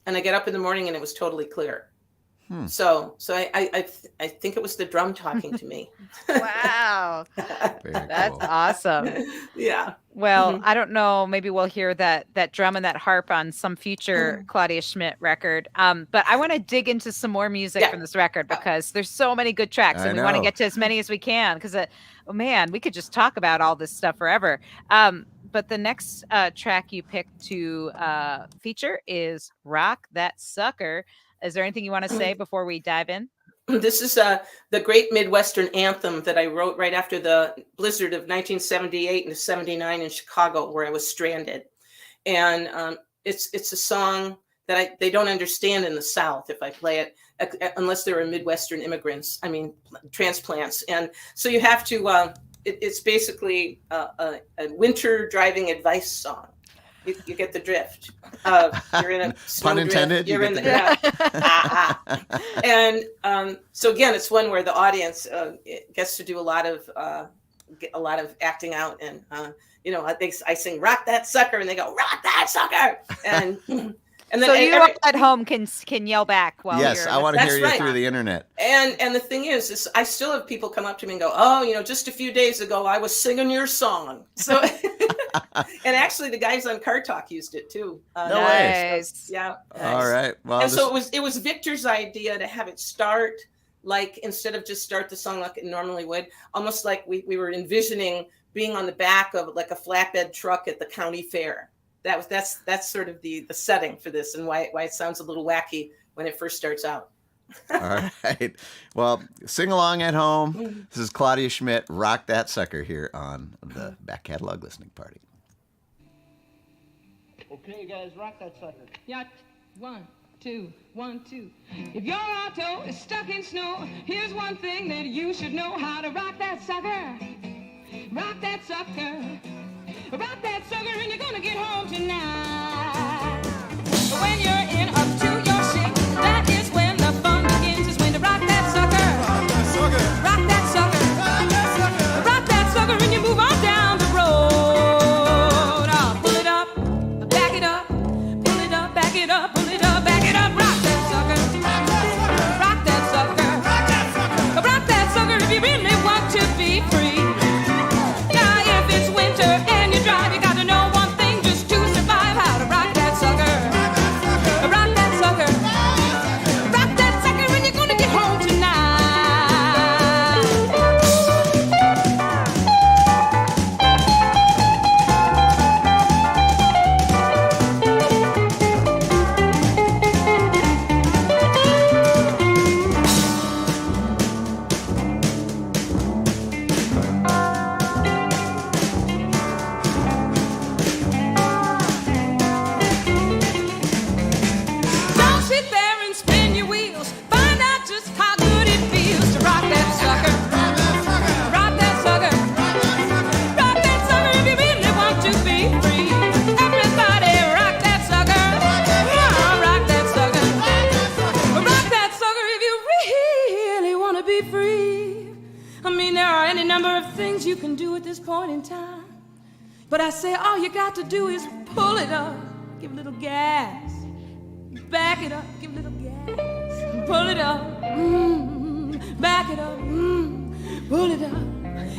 [SPEAKER 3] and I get up in the morning and it was totally clear. So I think it was the drum talking to me.
[SPEAKER 1] Wow, that's
[SPEAKER 2] cool.
[SPEAKER 1] awesome.
[SPEAKER 3] Yeah.
[SPEAKER 1] Well, I don't know. Maybe we'll hear that drum and that harp on some future Claudia Schmidt record. But I want to dig into some more music from this record, because there's so many good tracks, and we want to get to as many as we can, because we could just talk about all this stuff forever. But the next track you picked to feature is "Rock That Sucker." Is there anything you want to say before we dive in?
[SPEAKER 3] This is the great Midwestern anthem that I wrote right after the blizzard of 1978 and 79 in Chicago, where I was stranded. And it's a song that they don't understand in the South if I play it, unless there are Midwestern immigrants, transplants. And so you have to, it's basically a winter driving advice song. You get the drift. You're in a
[SPEAKER 2] Pun intended.
[SPEAKER 3] You're in the and so again, it's one where the audience gets to do a lot of acting out, and I sing "Rock That Sucker," and they go "Rock That Sucker," and then
[SPEAKER 1] so you at home can yell back while
[SPEAKER 2] yes,
[SPEAKER 1] you're
[SPEAKER 2] I want to hear you through the internet.
[SPEAKER 3] And the thing is I still have people come up to me and go, "Oh, just a few days ago I was singing your song." So, and actually the guys on Car Talk used it too.
[SPEAKER 1] Nice.
[SPEAKER 3] Yeah.
[SPEAKER 2] All right. Well,
[SPEAKER 3] and so it was Victor's idea to have it start like, instead of just start the song like it normally would, almost like we were envisioning being on the back of like a flatbed truck at the county fair. That's sort of the setting for this, and why it sounds a little wacky when it first starts out.
[SPEAKER 2] All right. Well, sing along at home. This is Claudia Schmidt, Rock That Sucker, here on the Back Catalog Listening Party.
[SPEAKER 5] Okay, guys, rock that sucker.
[SPEAKER 4] Yeah, 1, 2, 1, 2. If your auto is stuck in snow, here's one thing that you should know: how to rock that sucker. Rock that sucker. Rock that sucker, and you're gonna get home tonight. When you're in up to your shit, that is when the fun begins. Is when to rock that sucker. Rock that sucker. Rock that sucker. Rock that sucker. Rock that sucker, and you move on down the road. Oh, pull it up, back it up, pull it up, back it up, pull it up, back it up. Rock that sucker. Rock that sucker. Rock that sucker. Rock that sucker if you really want to be free. Now, if it's winter and you drive, you got to know one thing just to survive: how to rock that sucker. Rock that sucker. Rock that sucker, and you're gonna get home tonight. Don't sit there and spin your wheels. Find out just how good it feels to rock that sucker. Rock that sucker. Rock that sucker. Rock that sucker if you really want to be free. Everybody rock that sucker. Rock that sucker. Rock that sucker if you really want to be free. I mean, there are any number of things you can do at this point in time, but I say all you got to do is pull it up, give a little gas. Back it up, give a little gas. Pull it up, back it up, pull it up.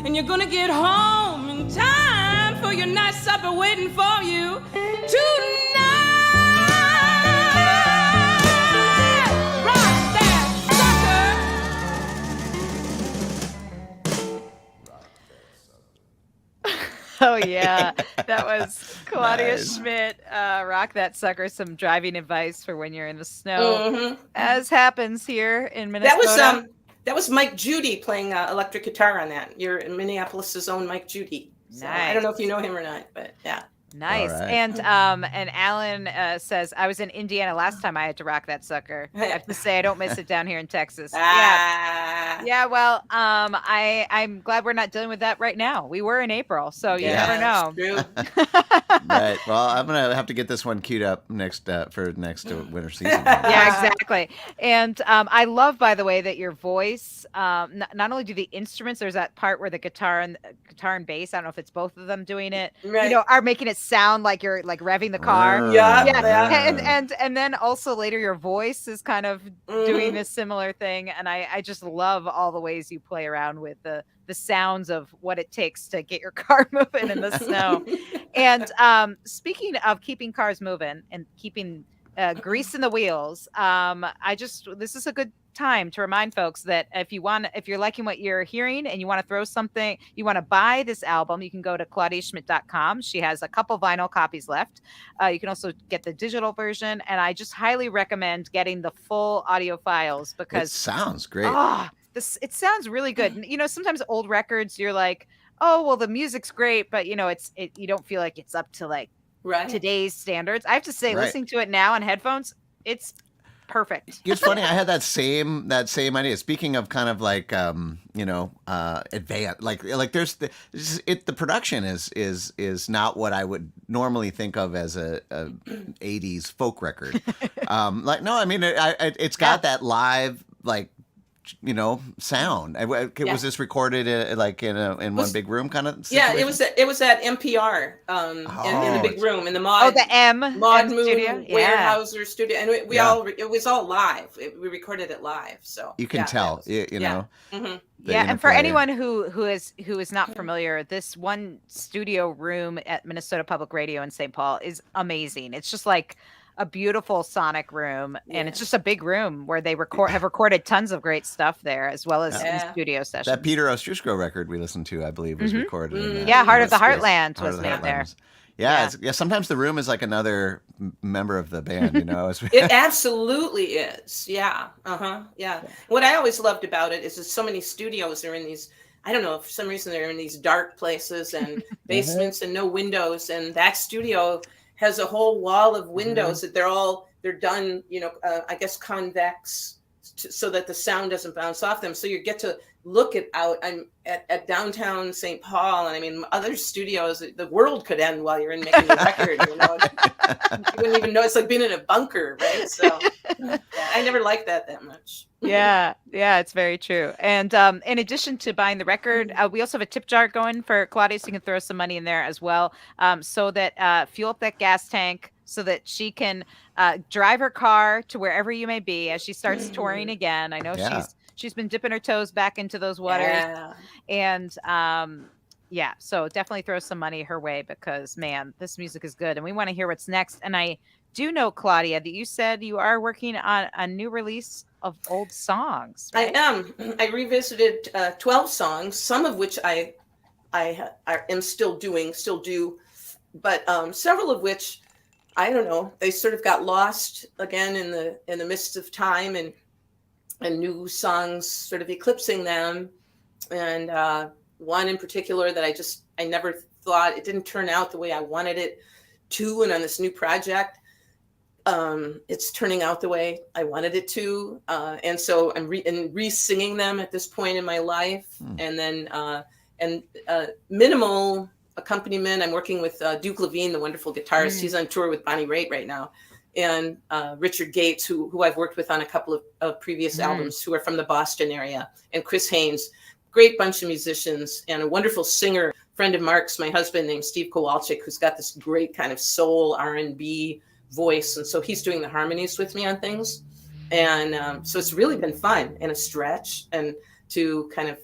[SPEAKER 4] And you're gonna get home in time for your nice supper waiting for you tonight. Rock that sucker.
[SPEAKER 1] Oh yeah, that was Claudia
[SPEAKER 2] Nice.
[SPEAKER 1] Schmidt. Rock that sucker. Some driving advice for when you're in the snow, as happens here in Minnesota.
[SPEAKER 3] That was Mike Judy playing electric guitar on that. You're in Minneapolis' own Mike Judy. So I don't know if you know him or not, but yeah.
[SPEAKER 1] Nice.
[SPEAKER 2] All right.
[SPEAKER 1] And Alan says, I was in Indiana last time I had to rock that sucker. I have to say I don't miss it down here in Texas. Yeah, well, I'm glad we're not dealing with that right now. We were in April, so you never know.
[SPEAKER 3] True.
[SPEAKER 2] Right. Well, I'm gonna have to get this one queued up for next winter season.
[SPEAKER 1] Yeah, exactly. And I love, by the way, that your voice, not only do the instruments, there's that part where the guitar and bass, I don't know if it's both of them doing it,
[SPEAKER 3] Right.
[SPEAKER 1] are making it sound like you're like revving the car.
[SPEAKER 3] Yeah.
[SPEAKER 1] And then also later your voice is kind of doing this similar thing. And I just love all the ways you play around with the sounds of what it takes to get your car moving in the snow. And speaking of keeping cars moving and keeping grease in the wheels, this is a good time to remind folks that if you're liking what you're hearing and you want to throw something, you want to buy this album, you can go to claudiaschmidt.com. She has a couple vinyl copies left. You can also get the digital version, and I just highly recommend getting the full audio files because
[SPEAKER 2] It sounds great.
[SPEAKER 1] it sounds really good. Sometimes old records, you're like, oh well, the music's great, but you don't feel like it's up to like
[SPEAKER 3] Right.
[SPEAKER 1] today's standards. I have to say,
[SPEAKER 2] Right.
[SPEAKER 1] listening to it now on headphones, it's perfect.
[SPEAKER 2] It's funny. I had that same idea. Speaking of kind of like advanced, like the production is not what I would normally think of as a 80s folk record. Like no, I mean it's got that live like sound. Was this recorded in one big room kind of situation?
[SPEAKER 3] Yeah, it was at NPR in the big room in the Mod.
[SPEAKER 1] The M
[SPEAKER 3] Moon
[SPEAKER 1] studio,
[SPEAKER 3] Weyerhaeuser studio, and it was all live. We recorded it live, so
[SPEAKER 2] you can tell. You know.
[SPEAKER 3] Mm-hmm.
[SPEAKER 1] Yeah, and for anyone who is not familiar, this one studio room at Minnesota Public Radio in St. Paul is amazing. It's just like a beautiful sonic room, and it's just a big room where they have recorded tons of great stuff there, as well as in studio sessions.
[SPEAKER 2] That Peter Ostruszko record we listened to, I believe, was recorded. In
[SPEAKER 1] Heart of the Heartland was made there.
[SPEAKER 2] Yeah, sometimes the room is like another member of the band,
[SPEAKER 3] It absolutely is. Yeah. Yeah. What I always loved about it is that so many studios are in these, I don't know, for some reason they're in these dark places and basements and no windows. And that studio has a whole wall of windows that they're done, I guess convex so that the sound doesn't bounce off them. So you get to look I'm at downtown St. Paul, and I mean, other studios, the world could end while you're in making a record. You wouldn't even know. It's like being in a bunker, right? So I never liked that much.
[SPEAKER 1] Yeah, it's very true. And in addition to buying the record, we also have a tip jar going for Claudia, so you can throw some money in there as well, so that fuel up that gas tank, so that she can drive her car to wherever you may be as she starts touring again. I know she's been dipping her toes back into those waters, and so definitely throw some money her way, because man, this music is good, and we want to hear what's next. And I do know, Claudia, that you said you are working on a new release of old songs, right?
[SPEAKER 3] I am. I revisited 12 songs, some of which I am still do, but several of which, I don't know, they sort of got lost again in the midst of time, and new songs sort of eclipsing them. And one in particular that I never thought, it didn't turn out the way I wanted it to. And on this new project, it's turning out the way I wanted it to. And so I'm re-singing them at this point in my life. And then, minimal accompaniment. I'm working with Duke Levine, the wonderful guitarist. He's on tour with Bonnie Raitt right now. And Richard Gates, who I've worked with on a couple of previous albums, who are from the Boston area, and Chris Haynes, great bunch of musicians, and a wonderful singer, friend of Mark's, my husband, named Steve Kowalczyk, who's got this great kind of soul R&B voice. And so he's doing the harmonies with me on things. And so it's really been fun and a stretch, and to kind of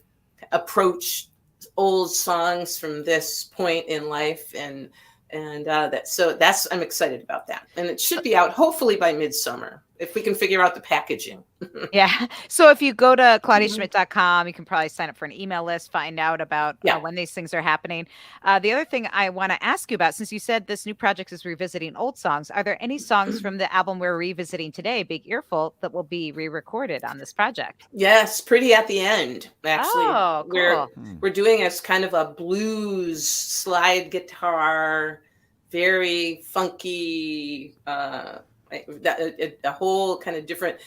[SPEAKER 3] approach old songs from this point in life, and I'm excited about that, and it should be out hopefully by midsummer if we can figure out the packaging.
[SPEAKER 1] Yeah. So if you go to claudiaschmidt.com, you can probably sign up for an email list, find out about when these things are happening. The other thing I want to ask you about, since you said this new project is revisiting old songs, are there any songs from the album we're revisiting today, Big Earful, that will be re-recorded on this project?
[SPEAKER 3] Yes, pretty at the end, actually.
[SPEAKER 1] Oh, cool.
[SPEAKER 3] We're doing as kind of a blues slide guitar, very funky, a whole kind of different.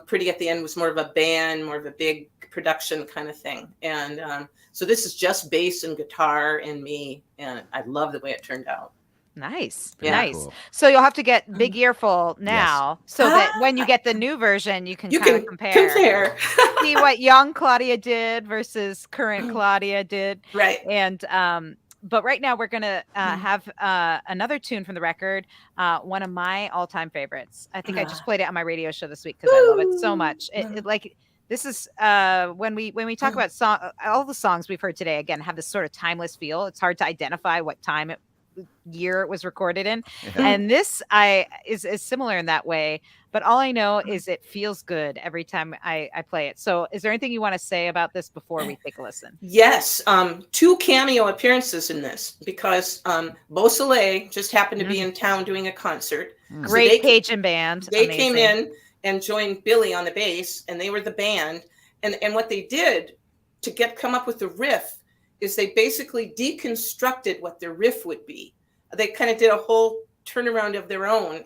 [SPEAKER 3] Pretty at the end was more of a band, more of a big production kind of thing. And so this is just bass and guitar and me, and I love the way it turned out.
[SPEAKER 1] Nice.
[SPEAKER 2] Cool.
[SPEAKER 1] So you'll have to get Big Earful now, so that when you get the new version, you can compare. See what young Claudia did versus current Claudia did.
[SPEAKER 3] Right.
[SPEAKER 1] And but right now we're going to have another tune from the record, one of my all-time favorites. I think I just played it on my radio show this week because I love it so much. This is when we talk about all the songs we've heard today, again, have this sort of timeless feel. It's hard to identify what year it was recorded in. And this is similar in that way, but all I know is it feels good every time I play it. So is there anything you want to say about this before we take a listen?
[SPEAKER 3] Yes. 2 cameo appearances in this, because Beau Soleil just happened to be in town doing a concert.
[SPEAKER 1] Great Cajun band.
[SPEAKER 3] They came in and joined Billy on the bass, and they were the band. And what they did to come up with the riff is they basically deconstructed what the riff would be. They kind of did a whole turnaround of their own,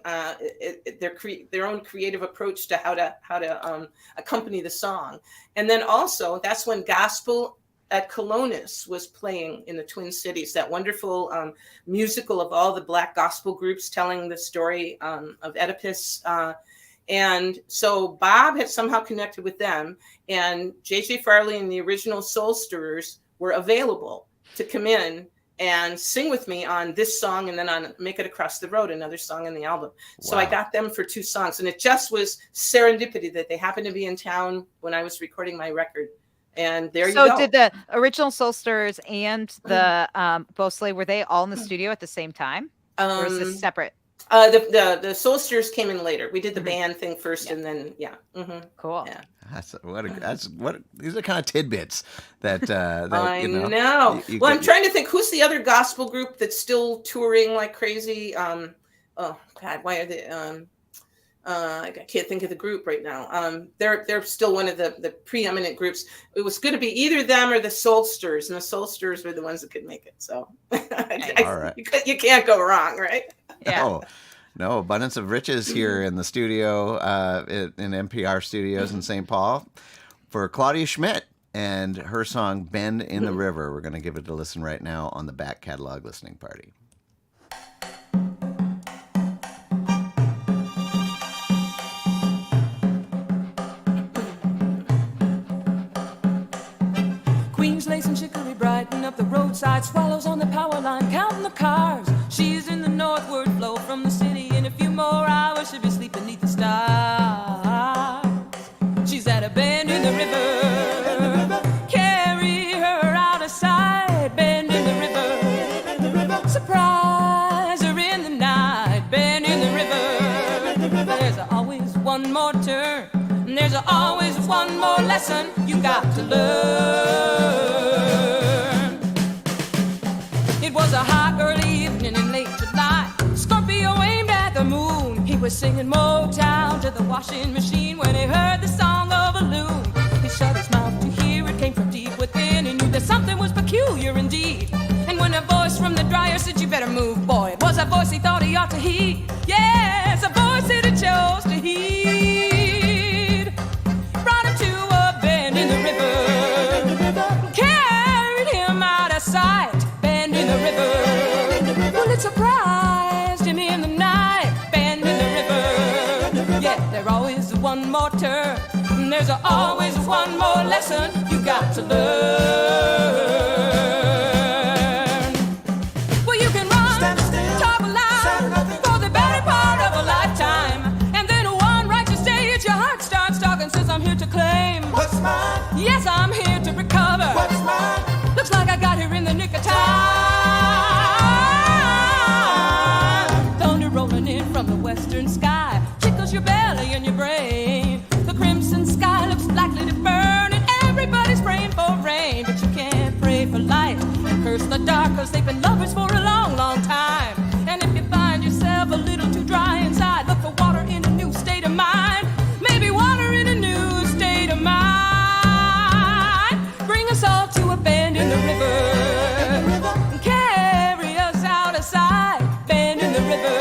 [SPEAKER 3] their own creative approach to how to accompany the song. And then also that's when gospel at Colonus was playing in the Twin Cities, that wonderful musical of all the Black gospel groups telling the story of Oedipus. And so Bob had somehow connected with them, and J.J. Farley and the original Soul Stirrers were available to come in and sing with me on this song, and then on Make It Across the Road, another song in the album. So I got them for 2 songs, and it just was serendipity that they happened to be in town when I was recording my record. And there you go.
[SPEAKER 1] So did the original Soul Stirrers and the Bosley, were they all in the studio at the same time? Or was this separate?
[SPEAKER 3] The Soul Stirrers came in later. We did the band thing first, and then
[SPEAKER 1] Cool.
[SPEAKER 3] Yeah.
[SPEAKER 2] These are kind of tidbits that
[SPEAKER 3] I
[SPEAKER 2] you know.
[SPEAKER 3] know. I'm trying to think who's the other gospel group that's still touring like crazy. Oh God, why are they? I can't think of the group right now. They're still one of the preeminent groups. It was going to be either them or the Soul Stirrers, and the Soul Stirrers were the ones that could make it. So
[SPEAKER 2] All right.
[SPEAKER 3] you can't go wrong, right?
[SPEAKER 1] Yeah.
[SPEAKER 2] No, abundance of riches here in the studio, in NPR studios in St. Paul, for Claudia Schmidt and her song "Bend in the River." We're going to give it a listen right now on the back catalog listening party.
[SPEAKER 4] Queens lace and chicory brighten up the roadside, swallows on the power line, counting the cars. She's in the northward flow from the city. In a few more hours, she'll be sleeping beneath the stars. She's at a bend in the river. Carry her out of sight. Bend in the river. Surprise her in the night. Bend in the river. There's always one more turn. There's always one more lesson you got to learn. It was a hot early evening in late July. Scorpio aimed at the moon. He was singing Motown to the washing machine when he heard the song of a loon. He shut his mouth to hear it, came from deep within. He knew that something was peculiar indeed. And when a voice from the dryer said, "You better move, boy," it was a voice he thought he ought to heed. Yes, a voice that he chose to heed. Brought him to a bend in the river. Carried him out of sight. Bend in the river. Well, it surprised him in the night. Bend in the river. Yeah, there's always one more turn. And there's always one more lesson you got to learn. Well, you can run, talk loud for the better part of a lifetime. And then one righteous day, it's your heart starts talking, says, "I'm here to claim what's mine. Yes, I'm here to recover what's mine. Looks like I got here in the nick of time." Thunder rolling in from the western sky tickles your belly and your brain. The crimson sky looks likely to burn, and everybody's praying for rain. But you can't pray for light and curse the dark, 'cause they've been lovers for a long, long time. And if you find yourself a little too dry inside, look for water in a new state of mind. Maybe water in a new state of mind. Bring us all to a bend in the river. And carry us out of sight. Bend in the river.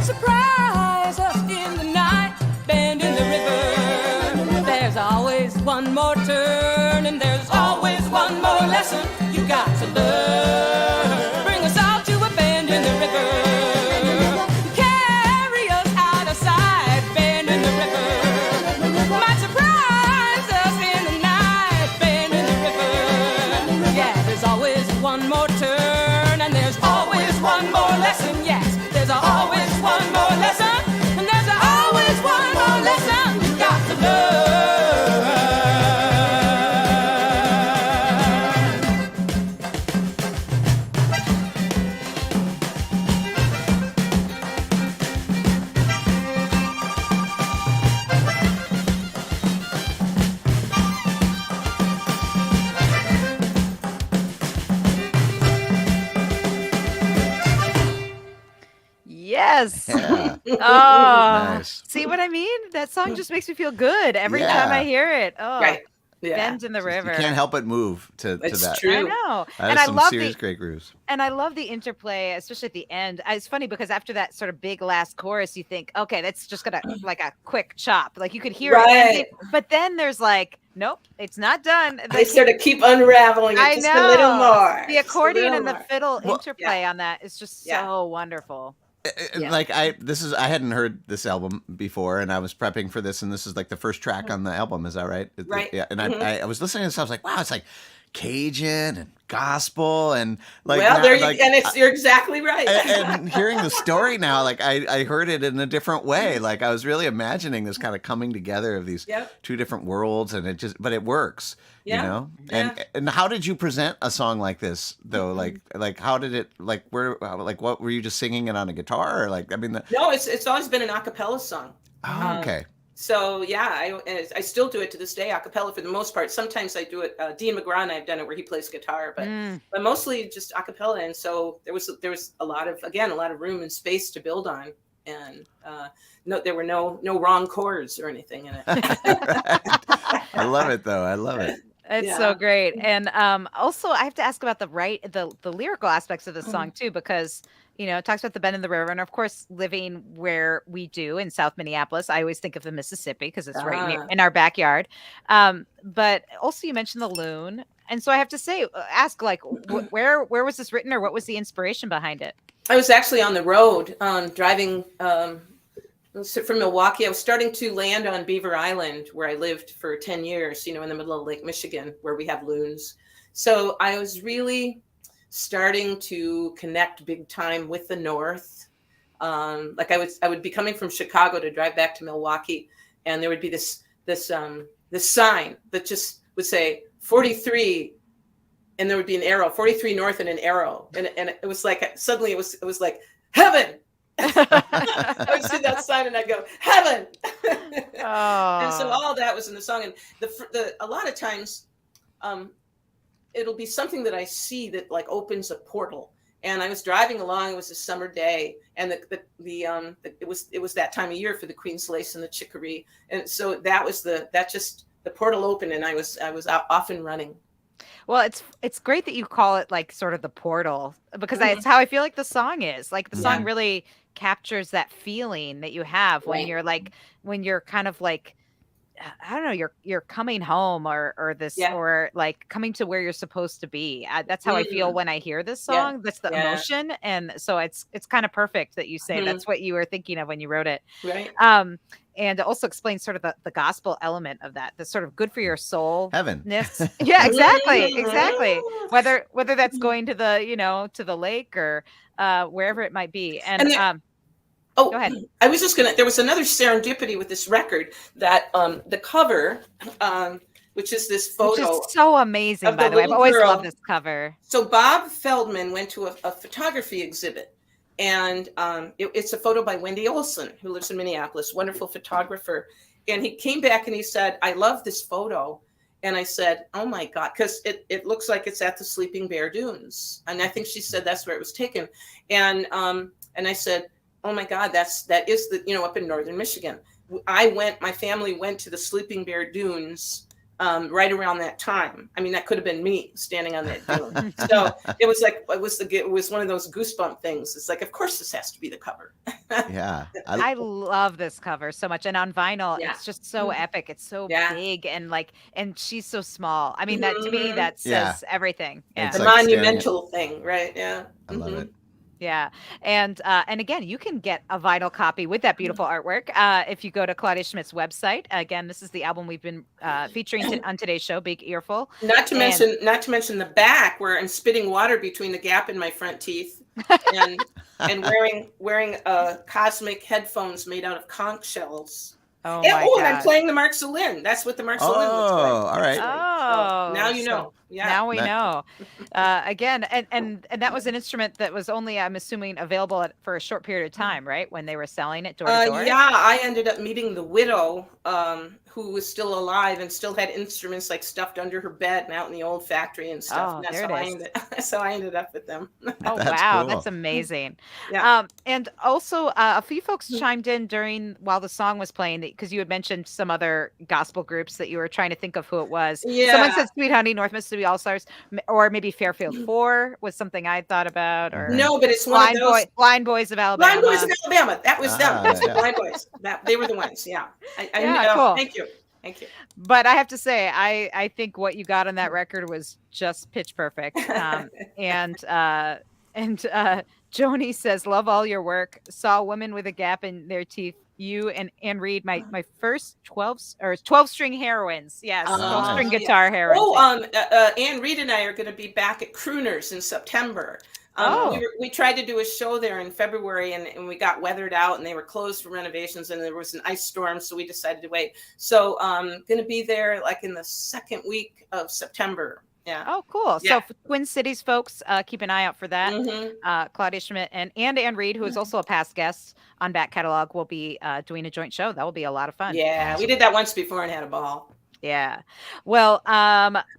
[SPEAKER 4] Surprise us in the night. Bend in the river. There's always one more turn, and there's always one more lesson you got to learn. Bring us all to a bend in the river. Carry us out of sight. Bend in the river. Might surprise us in the night. Bend in the river. Yeah, there's always one more turn, and there's always one more lesson. Yes, there's always one more lesson, and there's always one more lesson you got to learn.
[SPEAKER 1] Yes.
[SPEAKER 2] Yeah.
[SPEAKER 1] Oh,
[SPEAKER 2] Nice.
[SPEAKER 1] see what I mean? That song just makes me feel good every
[SPEAKER 2] Yeah.
[SPEAKER 1] time I hear it. Oh,
[SPEAKER 3] Right. Yeah,
[SPEAKER 1] Bend in the
[SPEAKER 2] You
[SPEAKER 1] river.
[SPEAKER 2] can't help but move to
[SPEAKER 3] it's
[SPEAKER 2] that.
[SPEAKER 1] I
[SPEAKER 3] true.
[SPEAKER 1] know.
[SPEAKER 2] That
[SPEAKER 1] And
[SPEAKER 2] is
[SPEAKER 1] I
[SPEAKER 2] some
[SPEAKER 1] love
[SPEAKER 2] serious
[SPEAKER 1] the
[SPEAKER 2] great grooves.
[SPEAKER 1] and I love the interplay, especially at the end. It's funny because after that sort of big last chorus, you think, okay, that's just gonna like a quick chop. Like you could hear it ending,
[SPEAKER 3] Right.
[SPEAKER 1] but then there's like, nope, it's not done.
[SPEAKER 3] They sort of keep unraveling it
[SPEAKER 1] I
[SPEAKER 3] just a little
[SPEAKER 1] know.
[SPEAKER 3] more.
[SPEAKER 1] The
[SPEAKER 3] just a
[SPEAKER 1] accordion
[SPEAKER 3] little
[SPEAKER 1] and the
[SPEAKER 3] more.
[SPEAKER 1] fiddle
[SPEAKER 2] Well,
[SPEAKER 1] interplay on that is just
[SPEAKER 3] Yeah.
[SPEAKER 1] so wonderful.
[SPEAKER 3] Yeah.
[SPEAKER 2] Like I hadn't heard this album before, and I was prepping for this, and this is like the first track on the album. Is that right?
[SPEAKER 3] Right.
[SPEAKER 2] Yeah. And
[SPEAKER 3] Mhm.
[SPEAKER 2] I was listening to this. I was like, wow, it's like Cajun and gospel, and like
[SPEAKER 3] Well,
[SPEAKER 2] now,
[SPEAKER 3] there you
[SPEAKER 2] like
[SPEAKER 3] and you're exactly right.
[SPEAKER 2] and hearing the story now, like I heard it in a different way. Like I was really imagining this kind of coming together of these
[SPEAKER 3] Yep.
[SPEAKER 2] two different worlds, and but it works, you
[SPEAKER 3] Yeah.
[SPEAKER 2] know.
[SPEAKER 3] Yeah.
[SPEAKER 2] And how did you present a song like this though? Like how did it like what were you just singing it on a guitar, or like I mean
[SPEAKER 3] No, it's always been an a cappella song.
[SPEAKER 2] oh, okay.
[SPEAKER 3] So yeah, I still do it to this day, a cappella for the most part. Sometimes I do it. Dean McGraw and I've done it where he plays guitar, but mostly just a cappella. And so there was a lot of room and space to build on, and no, there were no wrong chords or anything in it.
[SPEAKER 2] I love it though. I love it.
[SPEAKER 1] It's so great. And also I have to ask about the lyrical aspects of the song too, because it talks about the bend in the river, and of course living where we do in South Minneapolis, I always think of the Mississippi because it's right near in our backyard. But also you mentioned the loon, and so I have to say, ask like where was this written, or what was the inspiration behind it?
[SPEAKER 3] I was actually on the road driving from Milwaukee. I was starting to land on Beaver Island, where I lived for 10 years, in the middle of Lake Michigan, where we have loons. So I was really starting to connect big time with the North. Like I would be coming from Chicago to drive back to Milwaukee, and there would be this sign that just would say 43, and there would be an arrow, 43 north, and an arrow, and it was like suddenly it was like heaven. I would see that sign and I'd go heaven. And so all that was in the song, and a lot of times it'll be something that I see that like opens a portal. And I was driving along. It was a summer day, and it was that time of year for the Queen's Lace and the chicory, and so the portal opened, and I was off and running.
[SPEAKER 1] Well, it's great that you call it like sort of the portal, because that's how I feel like the song is. Like the song really captures that feeling that you have when you're kind of like, I don't know, you're coming home or this or like coming to where you're supposed to be. That's how I feel when I hear this song. That's the emotion, and so it's kind of perfect that you say that's what you were thinking of when you wrote it.
[SPEAKER 3] Right.
[SPEAKER 1] And it also explains sort of the gospel element of that. That's sort of good for your soul.
[SPEAKER 2] Heaven.
[SPEAKER 1] Yeah, exactly. Whether that's going to the to the lake or wherever it might be. And
[SPEAKER 3] oh,
[SPEAKER 1] go ahead.
[SPEAKER 3] I was just there was another serendipity with this record that the cover, which is this photo.
[SPEAKER 1] Which is so amazing, by the way. I've always loved this cover.
[SPEAKER 3] So Bob Feldman went to a photography exhibit, and it's a photo by Wendy Olson, who lives in Minneapolis, wonderful photographer. And he came back and he said, "I love this photo." And I said, "Oh my God," because it looks like it's at the Sleeping Bear Dunes. And I think she said that's where it was taken. And I said, "Oh my God, that is up in northern Michigan." My family went to the Sleeping Bear Dunes right around that time. I mean, that could have been me standing on that dune. So it was one of those goosebump things. It's like, of course this has to be the cover.
[SPEAKER 2] Yeah.
[SPEAKER 1] I love this cover so much. And on vinyl, it's just so epic. It's so big and she's so small. I mean, that to me, that says everything. Yeah.
[SPEAKER 3] It's a monumental thing, right? Yeah.
[SPEAKER 2] I love it.
[SPEAKER 1] Yeah. And again, you can get a vinyl copy with that beautiful artwork if you go to Claudia Schmidt's website. Again, this is the album we've been featuring on today's show, Big Earful.
[SPEAKER 3] Not to mention the back, where I'm spitting water between the gap in my front teeth and wearing cosmic headphones made out of conch shells.
[SPEAKER 1] Oh, my God.
[SPEAKER 3] And I'm playing the Marxoline. That's what the Marxoline looks like.
[SPEAKER 2] All right.
[SPEAKER 3] So now you know. Yeah.
[SPEAKER 1] Now we know. Again, and that was an instrument that was only, I'm assuming, available for a short period of time, right? When they were selling it door to door.
[SPEAKER 3] Yeah, I ended up meeting the widow who was still alive and still had instruments like stuffed under her bed and out in the old factory and stuff.
[SPEAKER 1] Oh,
[SPEAKER 3] And that's
[SPEAKER 1] there
[SPEAKER 3] how
[SPEAKER 1] it
[SPEAKER 3] I
[SPEAKER 1] is.
[SPEAKER 3] ended. So I ended up with them.
[SPEAKER 1] Oh,
[SPEAKER 2] That's
[SPEAKER 1] wow.
[SPEAKER 2] cool.
[SPEAKER 1] That's amazing.
[SPEAKER 3] Yeah.
[SPEAKER 1] And also, a few folks chimed in while the song was playing because you had mentioned some other gospel groups that you were trying to think of who it was. Someone
[SPEAKER 3] Yeah.
[SPEAKER 1] said Sweet Honey, North Mississippi All Stars, or maybe Fairfield 4 was something I thought about, or
[SPEAKER 3] No, but it's one of those.
[SPEAKER 1] Blind Boys of
[SPEAKER 3] Blind Boys
[SPEAKER 1] Alabama.
[SPEAKER 3] in Alabama. That was them.
[SPEAKER 2] Ah,
[SPEAKER 3] That's the
[SPEAKER 2] yeah.
[SPEAKER 3] Blind Boys. They were the ones. Yeah.
[SPEAKER 1] Yeah, cool.
[SPEAKER 3] Thank you. Thank you.
[SPEAKER 1] But I have to say, I think what you got on that record was just pitch perfect. And Joni says, "Love all your work. Saw women with a gap in their teeth. You and Ann Reed, my first 12 string heroines. Yes, 12 string
[SPEAKER 2] nice.
[SPEAKER 1] guitar heroines.
[SPEAKER 3] Oh, Ann Reed and I are going to be back at Crooners in September.
[SPEAKER 1] Oh.
[SPEAKER 3] We tried to do a show there in February and we got weathered out and they were closed for renovations and there was an ice storm. So we decided to wait. So going to be there like in the second week of September. Yeah.
[SPEAKER 1] Oh, cool.
[SPEAKER 3] Yeah.
[SPEAKER 1] So for Twin Cities folks, keep an eye out for that.
[SPEAKER 3] Mhm.
[SPEAKER 1] Claudia Schmidt and Ann Reed, who is also a past guest on Back Catalog, will be doing a joint show. That will be a lot of fun.
[SPEAKER 3] Yeah, we did that once before and had a ball.
[SPEAKER 1] Yeah. Well,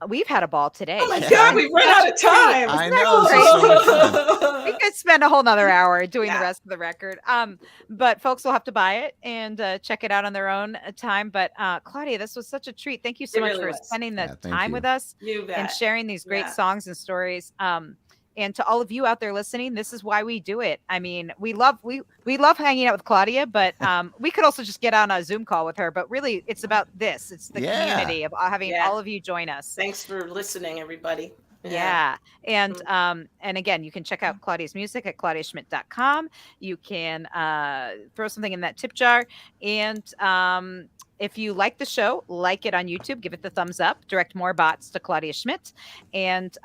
[SPEAKER 1] we've had a ball today.
[SPEAKER 3] Oh my
[SPEAKER 2] Yeah.
[SPEAKER 3] God, we've run out of time.
[SPEAKER 2] I
[SPEAKER 1] Isn't that
[SPEAKER 2] know. This is so much fun.
[SPEAKER 1] We could spend a whole nother hour doing
[SPEAKER 3] Yeah.
[SPEAKER 1] the rest of the record. But folks will have to buy it and check it out on their own time. But Claudia, this was such a treat. Thank you so
[SPEAKER 3] It
[SPEAKER 1] much
[SPEAKER 3] really
[SPEAKER 1] for
[SPEAKER 3] was.
[SPEAKER 1] spending the
[SPEAKER 2] Yeah, thank
[SPEAKER 1] time
[SPEAKER 2] you.
[SPEAKER 1] with us
[SPEAKER 3] You bet.
[SPEAKER 1] and sharing these great
[SPEAKER 3] Yeah.
[SPEAKER 1] songs and stories. And to all of you out there listening, this is why we do it. I mean, we love hanging out with Claudia, but we could also just get on a Zoom call with her. But really, it's about this. It's the
[SPEAKER 2] Yeah.
[SPEAKER 1] community of having
[SPEAKER 3] Yeah.
[SPEAKER 1] all of you join us.
[SPEAKER 3] Thanks for listening, everybody.
[SPEAKER 1] Yeah. And again, you can check out Claudia's music at claudiaschmidt.com. You can throw something in that tip jar. And if you like the show, like it on YouTube, give it the thumbs up, direct more bots to Claudia Schmidt. And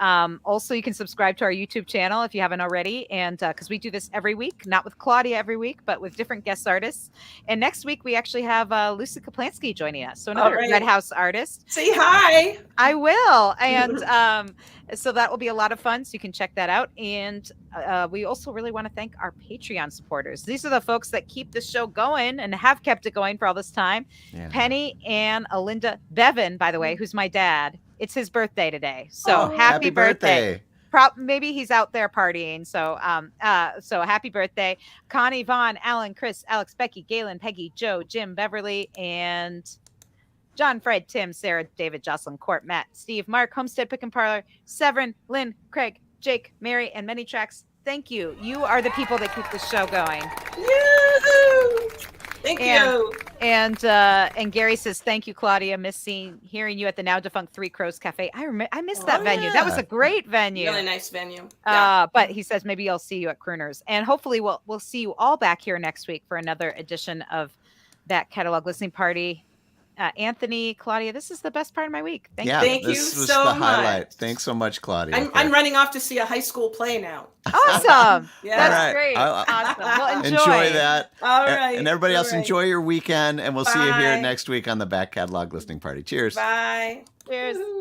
[SPEAKER 1] also you can subscribe to our YouTube channel if you haven't already. And because we do this every week, not with Claudia every week, but with different guest artists. And next week, we actually have Lucy Kaplansky joining us. So another
[SPEAKER 3] right.
[SPEAKER 1] Red House artist.
[SPEAKER 3] Say hi.
[SPEAKER 1] I will. And so that will be a lot of fun. So you can check that out. And we also really want to thank our Patreon supporters. These are the folks that keep the show going and have kept it going for all this time.
[SPEAKER 2] Yeah.
[SPEAKER 1] Penny and Alinda Bevan, by the way, who's my dad. It's his birthday today. So
[SPEAKER 3] Oh,
[SPEAKER 1] happy birthday. Maybe he's out there partying. So so happy birthday. Connie, Vaughn, Alan, Chris, Alex, Becky, Galen, Peggy, Joe, Jim, Beverly, and John, Fred, Tim, Sarah, David, Jocelyn, Court, Matt, Steve, Mark, Homestead, Pick and Parlor, Severin, Lynn, Craig, Jake, Mary, and Many Tracks. Thank you. You are the people that keep the show going.
[SPEAKER 3] Yoo-hoo! Thank you.
[SPEAKER 1] And Gary says, thank you, Claudia. Hearing you at the now defunct Three Crows Cafe. I missed that venue. That was
[SPEAKER 2] yeah.
[SPEAKER 1] a great venue.
[SPEAKER 3] Really nice venue. Yeah.
[SPEAKER 1] But he says maybe I'll see you at Crooners. And hopefully we'll see you all back here next week for another edition of That Catalog Listening Party. Anthony, Claudia, this is the best part of my week. Thank
[SPEAKER 2] Yeah,
[SPEAKER 1] you.
[SPEAKER 3] Thank you
[SPEAKER 2] this was
[SPEAKER 3] so
[SPEAKER 2] the highlight.
[SPEAKER 3] much.
[SPEAKER 2] Thanks so much, Claudia.
[SPEAKER 3] I'm running off to see a high school play now.
[SPEAKER 1] Awesome.
[SPEAKER 3] Yeah.
[SPEAKER 1] That's
[SPEAKER 2] All right.
[SPEAKER 1] great. Awesome. Well,
[SPEAKER 2] Enjoy that.
[SPEAKER 3] All right.
[SPEAKER 2] And everybody else,
[SPEAKER 3] All right.
[SPEAKER 2] enjoy your weekend. And we'll see you here
[SPEAKER 3] Bye.
[SPEAKER 2] next week on the Back Catalog Listening Party. Cheers.
[SPEAKER 3] Bye.
[SPEAKER 1] Cheers.
[SPEAKER 3] Woo-hoo.